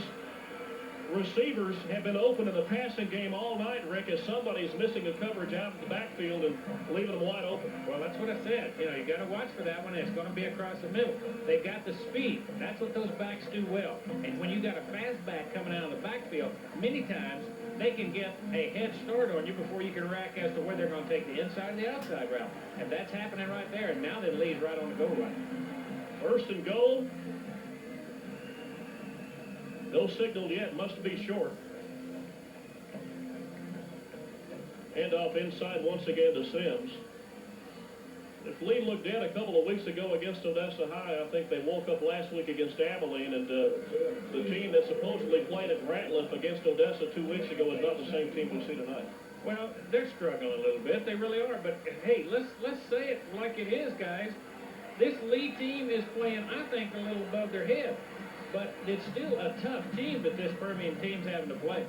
receivers have been open in the passing game all night, Rick, as somebody's missing a coverage out in the backfield and leaving them wide open. Well, that's what I said. You know, you got to watch for that one. It's going to be across the middle. They've got the speed. That's what those backs do well. And when you got a fast back coming out of the backfield, many times they can get a head start on you before you can react as to whether they're going to take the inside or the outside route. And that's happening right there. And now that Lee's right on the goal line. First and goal. No signal yet. Must be short. Hand off inside once again to Sims. If Lee looked in a couple of weeks ago against Odessa High, I think they woke up last week against Abilene, and the team that supposedly played at Ratliff against Odessa 2 weeks ago is not the same team we see tonight. Well, they're struggling a little bit. They really are. But, hey, let's say it like it is, guys. This Lee team is playing, I think, a little above their head. But it's still a tough team that this Permian team's having to play.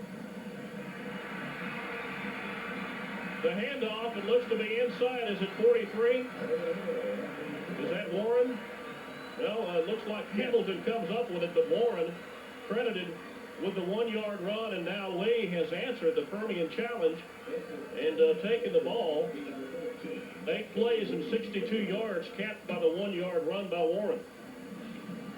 The handoff, it looks to be inside. Is it 43? Is that Warren? No, it looks like Hamilton comes up with it, but Warren credited with the 1-yard run, and now Lee has answered the Permian challenge and taken the ball. 8 plays and 62 yards, capped by the 1-yard run by Warren.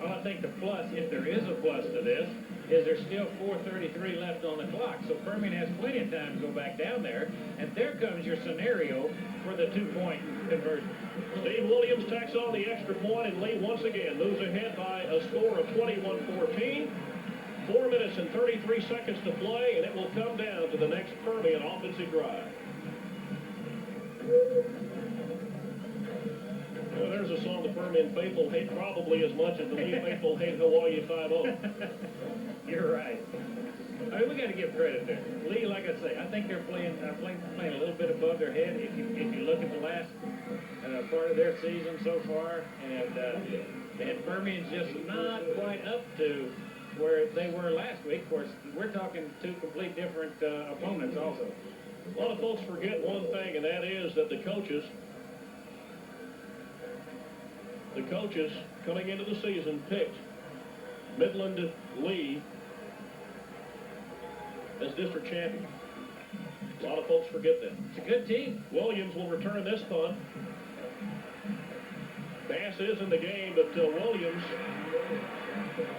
Well, I think the plus, if there is a plus to this, is there's still 4:33 left on the clock. So Permian has plenty of time to go back down there. And there comes your scenario for the 2-point conversion. Steve Williams tacks on the extra point, and Lee once again moves ahead by a score of 21-14. 4 minutes and 33 seconds to play, and it will come down to the next Permian offensive drive. Well, there's a song the Permian faithful hate probably as much as the Lee faithful hate Hawaii 5-0. You're right. I mean, we got to give credit there. Lee, like I say, I think they're playing a little bit above their head. If you look at the last part of their season so far, and Permian's just not quite up to where they were last week. Of course, we're talking 2 complete different opponents also. A lot of folks forget one thing, and that is that the coaches coming into the season picked Midland Lee as district champion. A lot of folks forget that. It's a good team. Williams will return this punt. Bass is in the game, but Williams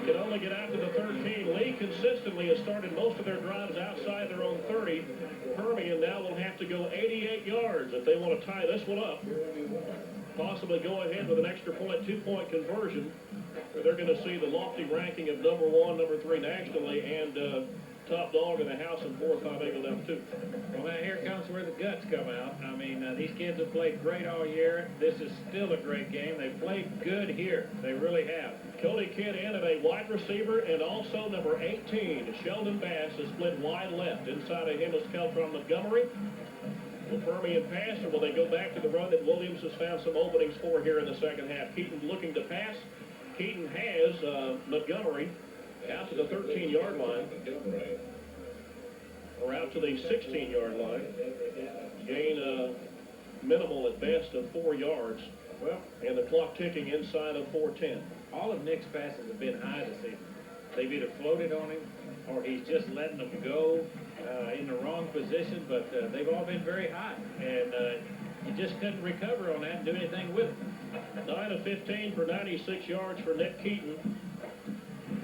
can only get out to the 13. Lee consistently has started most of their drives outside their own 30. Permian now will have to go 88 yards if they want to tie this one up. Possibly go ahead with an extra point, 2-point conversion. They're going to see the lofty ranking of number 1, number 3 nationally, and top dog in the house in 4-5 go down 2. Well, now here comes where the guts come out. I mean, these kids have played great all year. This is still a great game. They played good here. They really have. Cody Kidd in at a wide receiver, and also number 18, Sheldon Bass, is split wide left. Inside of him is Keltron Montgomery. Will Permian pass, or will they go back to the run that Williams has found some openings for here in the second half? Keaton looking to pass. Keaton has Montgomery out to the 13-yard line, or out to the 16-yard line. Gain minimal at best of 4 yards. Well, and the clock ticking inside of 4:10. All of Nick's passes have been high this season. They've either floated on him, or he's just letting them go in the wrong position, but they've all been very high, and you just couldn't recover on that and do anything with it. 9 of 15 for 96 yards for Nick Keaton.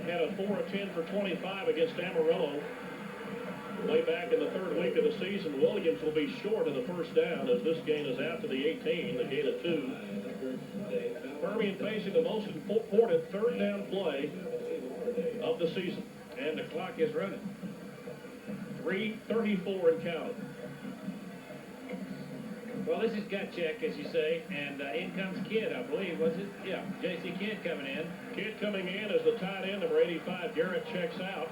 Had a 4 of 10 for 25 against Amarillo. Way back in the 3rd week of the season, Williams will be short of the first down as this gain is out to the 18, the gain of 2. Permian facing the most important 3rd down play of the season. And the clock is running. 3:34 and counting. Well, this is gut check, as you say, and in comes Kidd, I believe, was it? Yeah, J.C. Kidd coming in. Kidd coming in as the tight end, number 85, Garrett checks out.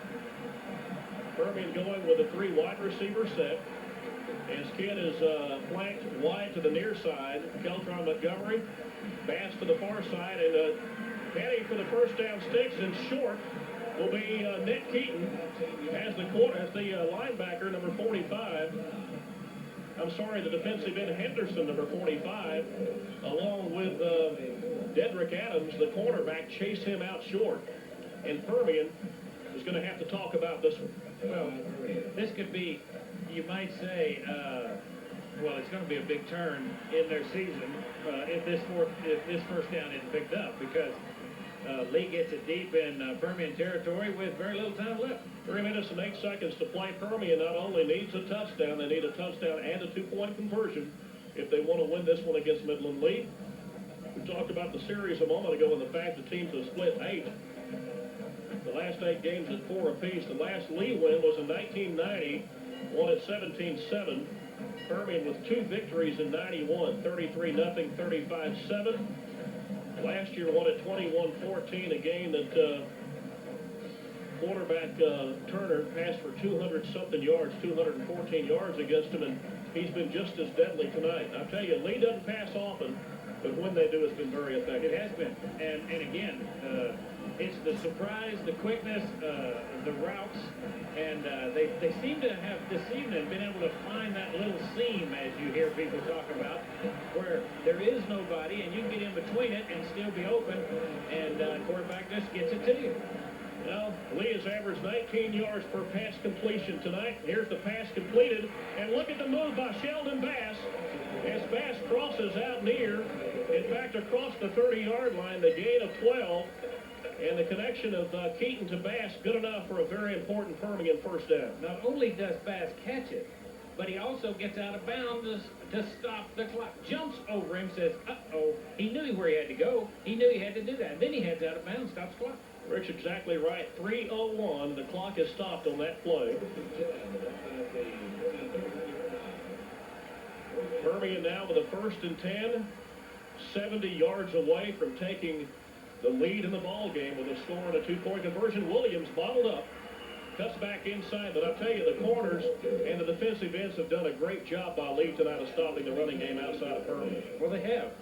Permian going with a 3 wide receiver set. As Kidd is flanked wide to the near side, Keltron Montgomery, Bass to the far side, and heading for the first down sticks and short will be Nick Keaton as the linebacker, number 45. I'm sorry, the defensive end Henderson, number 45, along with Dedrick Adams, the cornerback, chase him out short. And Permian is going to have to talk about this one. Well, this could be, you might say, well, it's going to be a big turn in their season if this first down isn't picked up, because Lee gets it deep in Permian territory with very little time left. 3 minutes and 8 seconds to play. Permian not only needs a touchdown, they need a touchdown and a 2-point conversion if they want to win this one against Midland Lee. We talked about the series a moment ago and the fact that teams have split 8. The last 8 games at 4 apiece. The last Lee win was in 1990, won at 17-7. Permian with 2 victories in 91, 33-0, 35-7. Last year won at 21-14, a game that quarterback Turner passed for 200-something yards, 214 yards against him, and he's been just as deadly tonight. I'll tell you, Lee doesn't pass often, but when they do, it's been very effective. It has been. And again, it's the surprise, the quickness, the routes, and they seem to have this evening been able to find that little seam, as you hear people talk about, where there is nobody and you can get in between it and still be open, and quarterback just gets it to you. Well, Lee has averaged 19 yards per pass completion tonight. Here's the pass completed, and look at the move by Sheldon Bass as Bass crosses out near, in fact, across the 30-yard line, the gain of 12. And the connection of Keaton to Bass, good enough for a very important Permian first down. Not only does Bass catch it, but he also gets out of bounds to stop the clock. Jumps over him, says, uh-oh. He knew where he had to go. He knew he had to do that. And then he heads out of bounds, stops the clock. Rick's exactly right. 3:01. The clock is stopped on that play. Permian now with a 1st and 10, 70 yards away from taking the lead in the ball game with a score and a 2-point conversion. Williams bottled up, cuts back inside, but I'll tell you, the corners and the defensive ends have done a great job by Lee tonight of stopping the running game outside of Permian. Well, they have.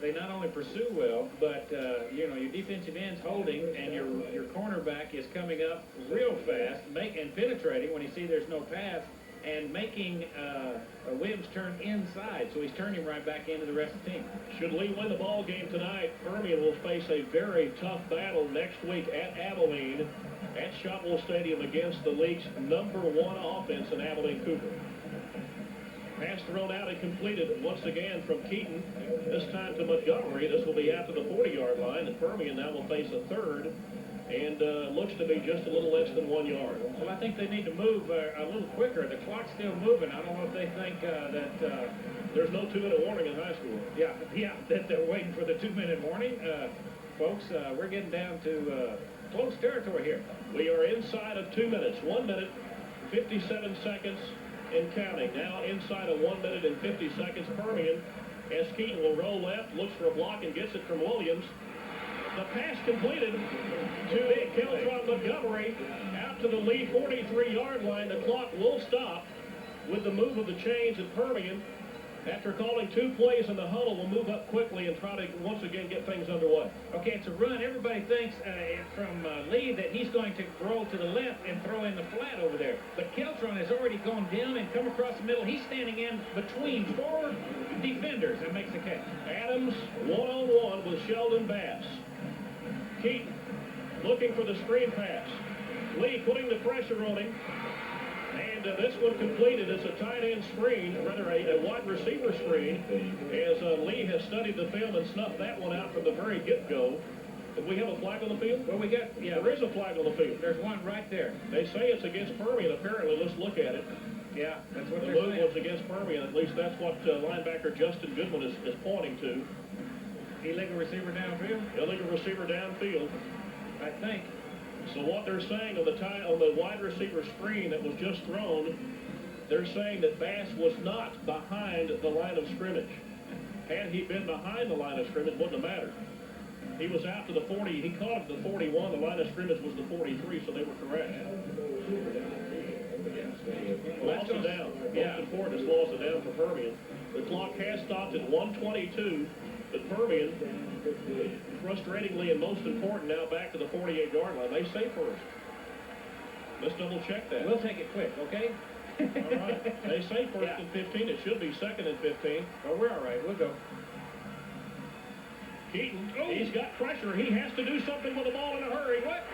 They not only pursue well, but you know, your defensive end's holding, and your cornerback is coming up real fast, and penetrating when he sees there's no pass, and making Williams turn inside, so he's turning right back into the rest of the team. Should Lee win the ball game tonight, Permian will face a very tough battle next week at Abilene, at Shotwell Stadium against the league's #1 offense in Abilene Cooper. Pass thrown out and completed once again from Keaton, this time to Montgomery. This will be after the 40-yard line, and Permian now will face a third, and looks to be just a little less than 1 yard. Well, I think they need to move a little quicker. The clock's still moving. I don't know if they think that there's no 2-minute warning in high school. Yeah, that they're waiting for the 2-minute warning. Folks, we're getting down to close territory here. We are inside of 2 minutes. 1 minute, 57 seconds, and counting. Now inside of 1 minute and 50 seconds. Permian, as Keaton will roll left, looks for a block and gets it from Williams. The pass completed to Keltron Montgomery out to the Lee 43-yard line. The clock will stop with the move of the chains at Permian. After calling 2 plays in the huddle, we'll move up quickly and try to once again get things underway. Okay, it's a run. Everybody thinks from Lee that he's going to roll to the left and throw in the flat over there. But Keltron has already gone down and come across the middle. He's standing in between 4 defenders and makes the catch. Adams one-on-one with Sheldon Bass. Keaton looking for the screen pass. Lee putting the pressure on him. And this one completed as a tight end screen, rather a wide receiver screen, as Lee has studied the film and snuffed that one out from the very get-go. Do we have a flag on the field? Well, there is a flag on the field. There's one right there. They say it's against Permian, apparently. Let's look at it. Yeah, that's what the they're move saying. was against Permian. At least that's what linebacker Justin Goodwin is pointing to. Illegal receiver downfield? Illegal receiver downfield. I think. So what they're saying on the wide receiver screen that was just thrown, they're saying that Bass was not behind the line of scrimmage. Had he been behind the line of scrimmage, it wouldn't have mattered. He was out to the 40. He caught it to the 41. The line of scrimmage was the 43, so they were correct. Lost it down. Most important is lost it down for Permian. The clock has stopped at 1:22, but Permian, frustratingly and most important, now back to the 48-yard line. They say first. Let's double check that. We'll take it quick, okay? All right. They say first and 15. It should be second and 15. Oh, we're all right. We'll go. Keaton, he's got pressure. He has to do something with the ball in a hurry. What?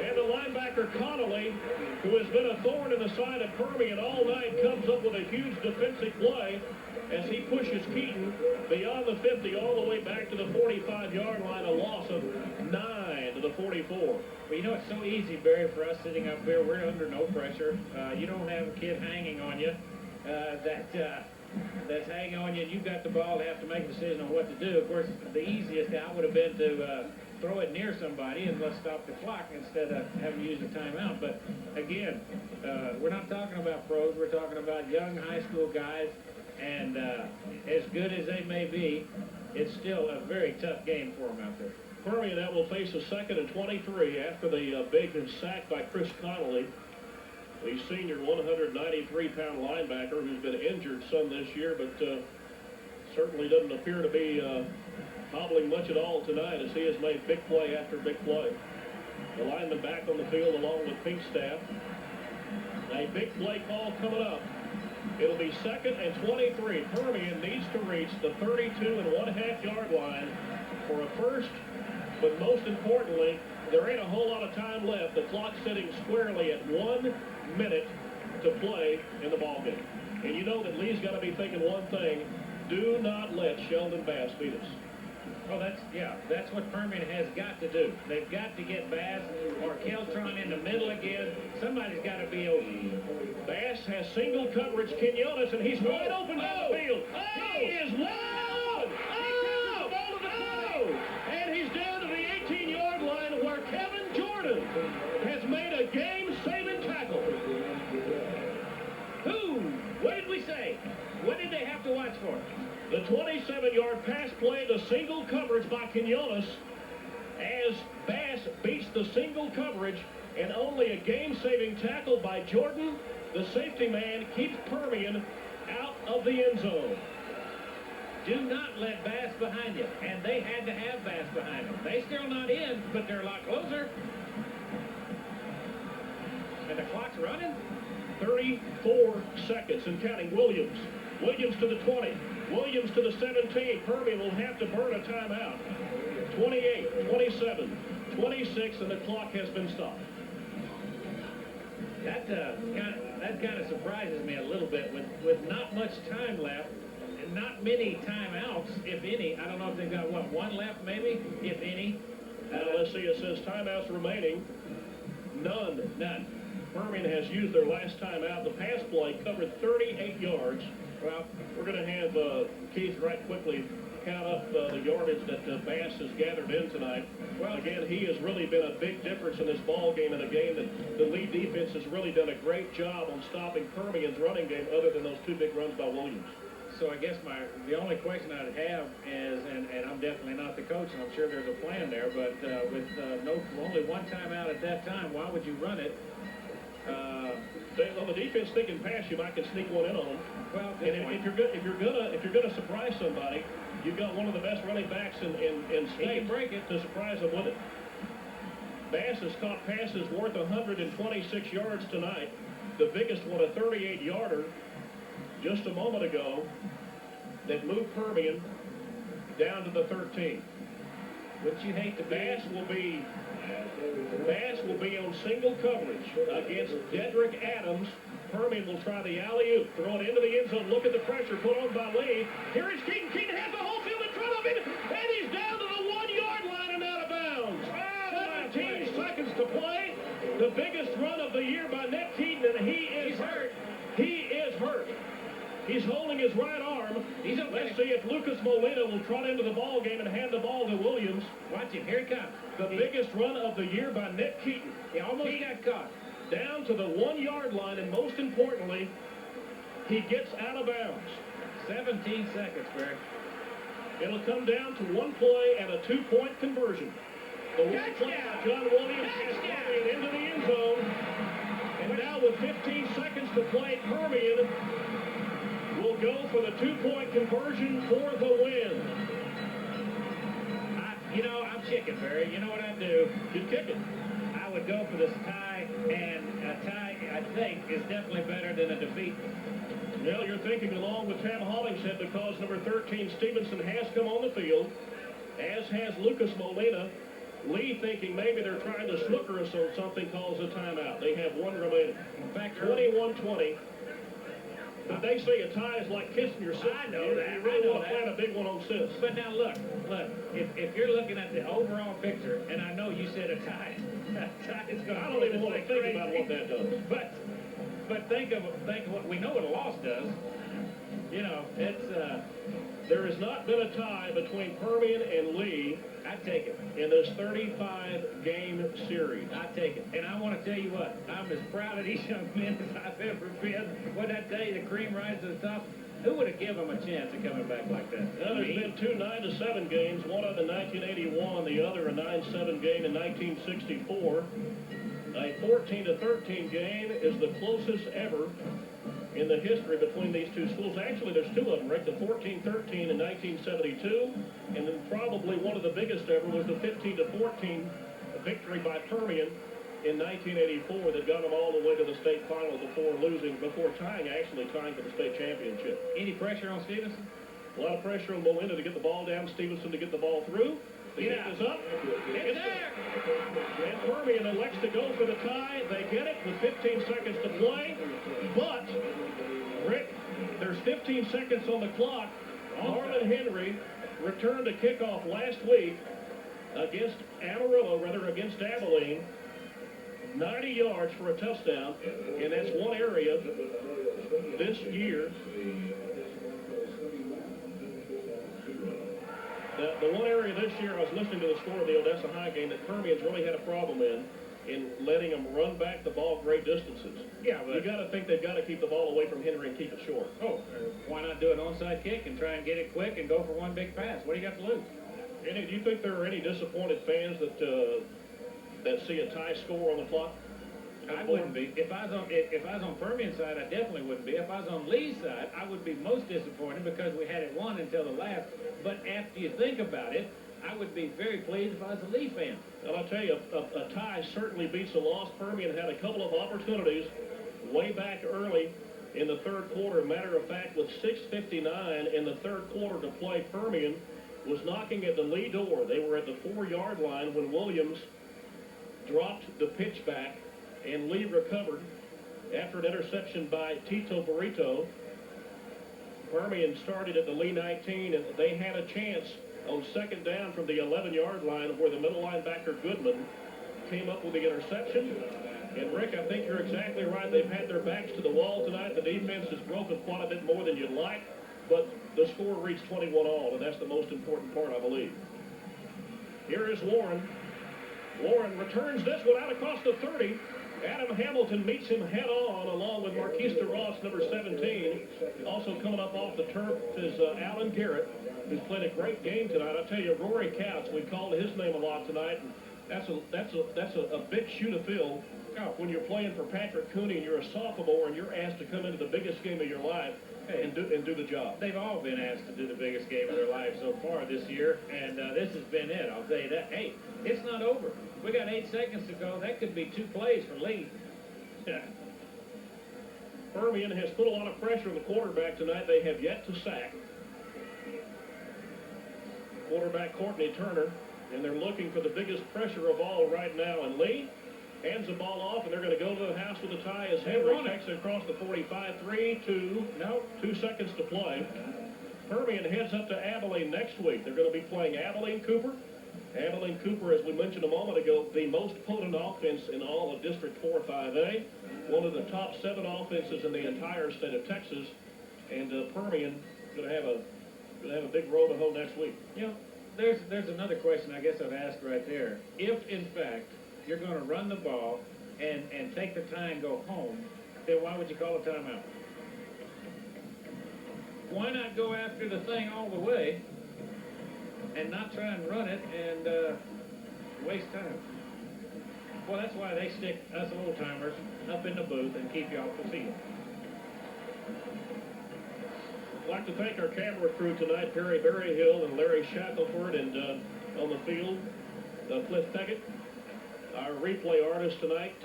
And the linebacker Connolly, who has been a thorn in the side of Permian all night, comes up with a huge defensive play as he pushes Keaton beyond the 50 all the way back to the 45-yard line, a loss of 9 to the 44. Well, you know, it's so easy, Barry, for us sitting up here. We're under no pressure. You don't have a kid hanging on you that's hanging on you, and you've got the ball to have to make a decision on what to do. Of course, the easiest out would have been to throw it near somebody and let's stop the clock instead of having to use a timeout. But again, we're not talking about pros. We're talking about young high school guys, and as good as they may be, it's still a very tough game for them out there. Permian now will face a 2nd and 23 after the big sack by Chris Connolly, the senior 193-pound linebacker who's been injured some this year, but certainly doesn't appear to be hobbling much at all tonight as he has made big play after big play. The lineman back on the field along with Pinkstaff. A big play call coming up. It'll be 2nd and 23. Permian needs to reach the 32.5-yard line for a first, but most importantly, there ain't a whole lot of time left. The clock's sitting squarely at 1 minute to play in the ballgame. And you know that Lee's got to be thinking one thing: do not let Sheldon Bass beat us. Oh, that's what Permian has got to do. They've got to get Bass or Keltron in the middle again. Somebody's got to be open. Bass has single coverage Quinones, and he's wide open down the field. He is wide open. And he's down to the 18-yard line where Kevin Jordan has made a game-saving tackle. What did we say? What did they have to watch for? The 27-yard pass play to single coverage by Quinones as Bass beats the single coverage, and only a game-saving tackle by Jordan. The safety man keeps Permian out of the end zone. Do not let Bass behind you. And they had to have Bass behind them. They still not in, but they're a lot closer. And the clock's running. 34 seconds and counting. Williams to the 20. Williams to the 17. Permian will have to burn a timeout. 28, 27, 26, and the clock has been stopped. That kind of surprises me a little bit with not much time left and not many timeouts, if any. I don't know if they've got, what, one left maybe, if any. Let's see, it says timeouts remaining. None. Permian has used their last timeout. The pass play covered 38 yards. Well, we're going to have Keith right quickly count up the yardage that Bass has gathered in tonight. Well, again, he has really been a big difference in this ball game, and a game that the Lee defense has really done a great job on stopping Permian's running game, other than those two big runs by Williams. So I guess the only question I'd have is, and I'm definitely not the coach, and I'm sure there's a plan there, but with only one timeout at that time, why would you run it? On the defense thinking pass, you might can sneak one in on them. Well, and if you're gonna surprise somebody, you've got one of the best running backs in state to surprise them with it. Bass has caught passes worth 126 yards tonight. The biggest one, a 38-yarder, just a moment ago, that moved Permian down to the 13. Wouldn't you hate to Bass will be on single coverage against Dedrick Adams. Permian will try the alley-oop, throw it into the end zone. Look at the pressure put on by Lee. Here is Keaton. Keaton has the whole field in front of him, and he's down to the 1-yard line and out of bounds. 17 seconds to play. The biggest run of the year by Nick Keaton, and he is hurt. He is hurt. He's holding his right arm. Let's see if Lucas Molina will trot into the ball game and hand the ball to Williams. Watch him. Here he comes. The biggest run of the year by Nick Keaton. He almost got caught. Down to the 1-yard line, and most importantly, he gets out of bounds. 17 seconds, Barry. It'll come down to one play and a 2-point conversion. The one play by John Williams has Permian into the end zone. And now with 15 seconds to play, Permian will go for the 2-point conversion for the win. I'm chicken, Barry. You know what I'd do? You'd kick it. I would go for this tie, and a tie, I think, is definitely better than a defeat. Well, you're thinking along with Tam Hollingshead, because number 13, Stevenson, has come on the field, as has Lucas Molina. Lee thinking maybe they're trying to snooker us on something, calls a timeout. They have one remaining. In fact, 21-20. But they say a tie is like kissing your sister. I know that. You really want to plan a big one on sis. But now look, if you're looking at the overall picture, and I know you said a tie, is going to. I don't even want to think about what that does. But think of what we know what a loss does. There has not been a tie between Permian and Lee. I'd take it. In this 35-game series. I'd take it. And I want to tell you what, I'm as proud of these young men as I've ever been. What I tell you, the cream rises to the top. Who would have given them a chance of coming back like that? Well, there's been two 9-7 games, one of in 1981, the other a 9-7 game in 1964. A 14-13 game is the closest ever in the history between these two schools. Actually, there's two of them, right? The 14-13 in 1972, and then probably one of the biggest ever was the 15-14 victory by Permian in 1984 that got them all the way to the state final before tying for the state championship. Any pressure on Stevenson? A lot of pressure on Molina to get the ball down, Stevenson to get the ball through. The kick is up. It's there. And Permian elects to go for the tie. They get it with 15 seconds to play. But, Rick, there's 15 seconds on the clock. Marlon Henry returned a kickoff last week against Abilene. 90 yards for a touchdown. And that's one area this year. The one area this year, I was listening to the score of the Odessa High game, that Permian's really had a problem in letting them run back the ball great distances. Yeah, but you got to think they've got to keep the ball away from Henry and keep it short. Why not do an onside kick and try and get it quick and go for one big pass? What do you got to lose? Do you think there are any disappointed fans that see a tie score on the clock? I wouldn't be. If I was on Permian's side, I definitely wouldn't be. If I was on Lee's side, I would be most disappointed because we had it won until the last. But after you think about it, I would be very pleased if I was a Lee fan. Well, I'll tell you, a tie certainly beats a loss. Permian had a couple of opportunities way back early in the third quarter. Matter of fact, with 6:59 in the third quarter to play, Permian was knocking at the Lee door. They were at the 4-yard line when Williams dropped the pitch back, and Lee recovered after an interception by Tito Burrito. Permian started at the Lee 19, and they had a chance on second down from the 11-yard line where the middle linebacker Goodman came up with the interception. And Rick, I think you're exactly right. They've had their backs to the wall tonight. The defense has broken quite a bit more than you'd like, but the score reached 21-all, and that's the most important part, I believe. Here is Warren. Warren returns this one out across the 30. Adam Hamilton meets him head-on along with Marquise DeRoss, number 17. Also coming up off the turf is Alan Garrett, who's played a great game tonight. I tell you, Rory Couch, we called his name a lot tonight. And that's a big shoe to fill when you're playing for Patrick Cooney and you're a sophomore and you're asked to come into the biggest game of your life and do the job. They've all been asked to do the biggest game of their life so far this year, and this has been it. I'll tell you that. Hey, it's not over. We got 8 seconds to go. That could be 2 plays for Lee. Yeah. Permian has put a lot of pressure on the quarterback tonight. They have yet to sack. Quarterback Courtney Turner, and they're looking for the biggest pressure of all right now. And Lee hands the ball off, and they're going to go to the house with a tie as Henry takes it across the 45. 3, 2, no, 2 seconds to play. Permian heads up to Abilene next week. They're going to be playing Abilene Cooper. Abilene Cooper, as we mentioned a moment ago, the most potent offense in all of District 4-5A. One of the top 7 offenses in the entire state of Texas. And Permian going to have a big road to hoe next week. You know, there's another question I guess I'd ask right there. If, in fact, you're going to run the ball and take the tie and go home, then why would you call a timeout? Why not go after the thing all the way and not try and run it and waste time? Well, that's why they stick us old-timers up in the booth and keep you off the field. I'd like to thank our camera crew tonight, Perry Berryhill and Larry Shackelford, and on the field, Cliff Peckett. Our replay artist tonight,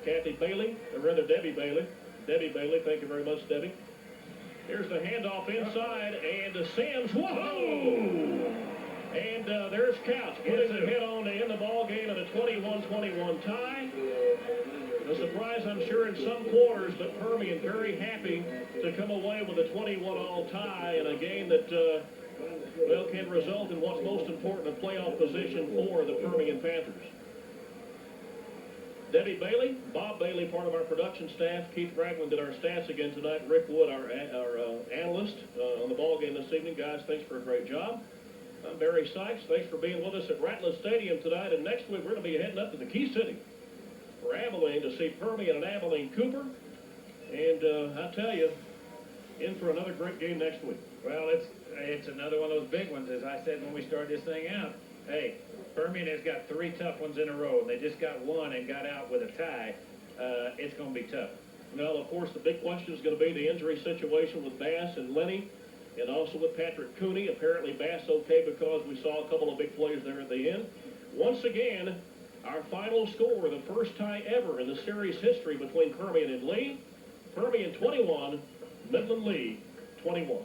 Kathy Bailey, or rather Debbie Bailey. Debbie Bailey, thank you very much, Debbie. Here's the handoff inside, and Sims, whoa! And there's Couch getting the hit on to end the ball game in a 21-21 tie. A surprise, I'm sure, in some quarters, but Permian very happy to come away with a 21-all tie in a game that, well, can result in what's most important, a playoff position for the Permian Panthers. Debbie Bailey, Bob Bailey, part of our production staff. Keith Franklin did our stats again tonight. Rick Wood, our analyst on the ball game this evening. Guys, thanks for a great job. I'm Barry Sykes. Thanks for being with us at Ratliff Stadium tonight. And next week, we're going to be heading up to the Key City for Abilene to see Permian and Abilene Cooper. And I tell you, in for another great game next week. Well, it's another one of those big ones, as I said when we started this thing out. Hey, Permian has got 3 tough ones in a row. They just got one and got out with a tie. It's going to be tough. Well, of course, the big question is going to be the injury situation with Bass and Lenny, and also with Patrick Cooney. Apparently, Bass okay because we saw a couple of big plays there at the end. Once again, our final score, the first tie ever in the series history between Permian and Lee. Permian 21, Midland Lee 21.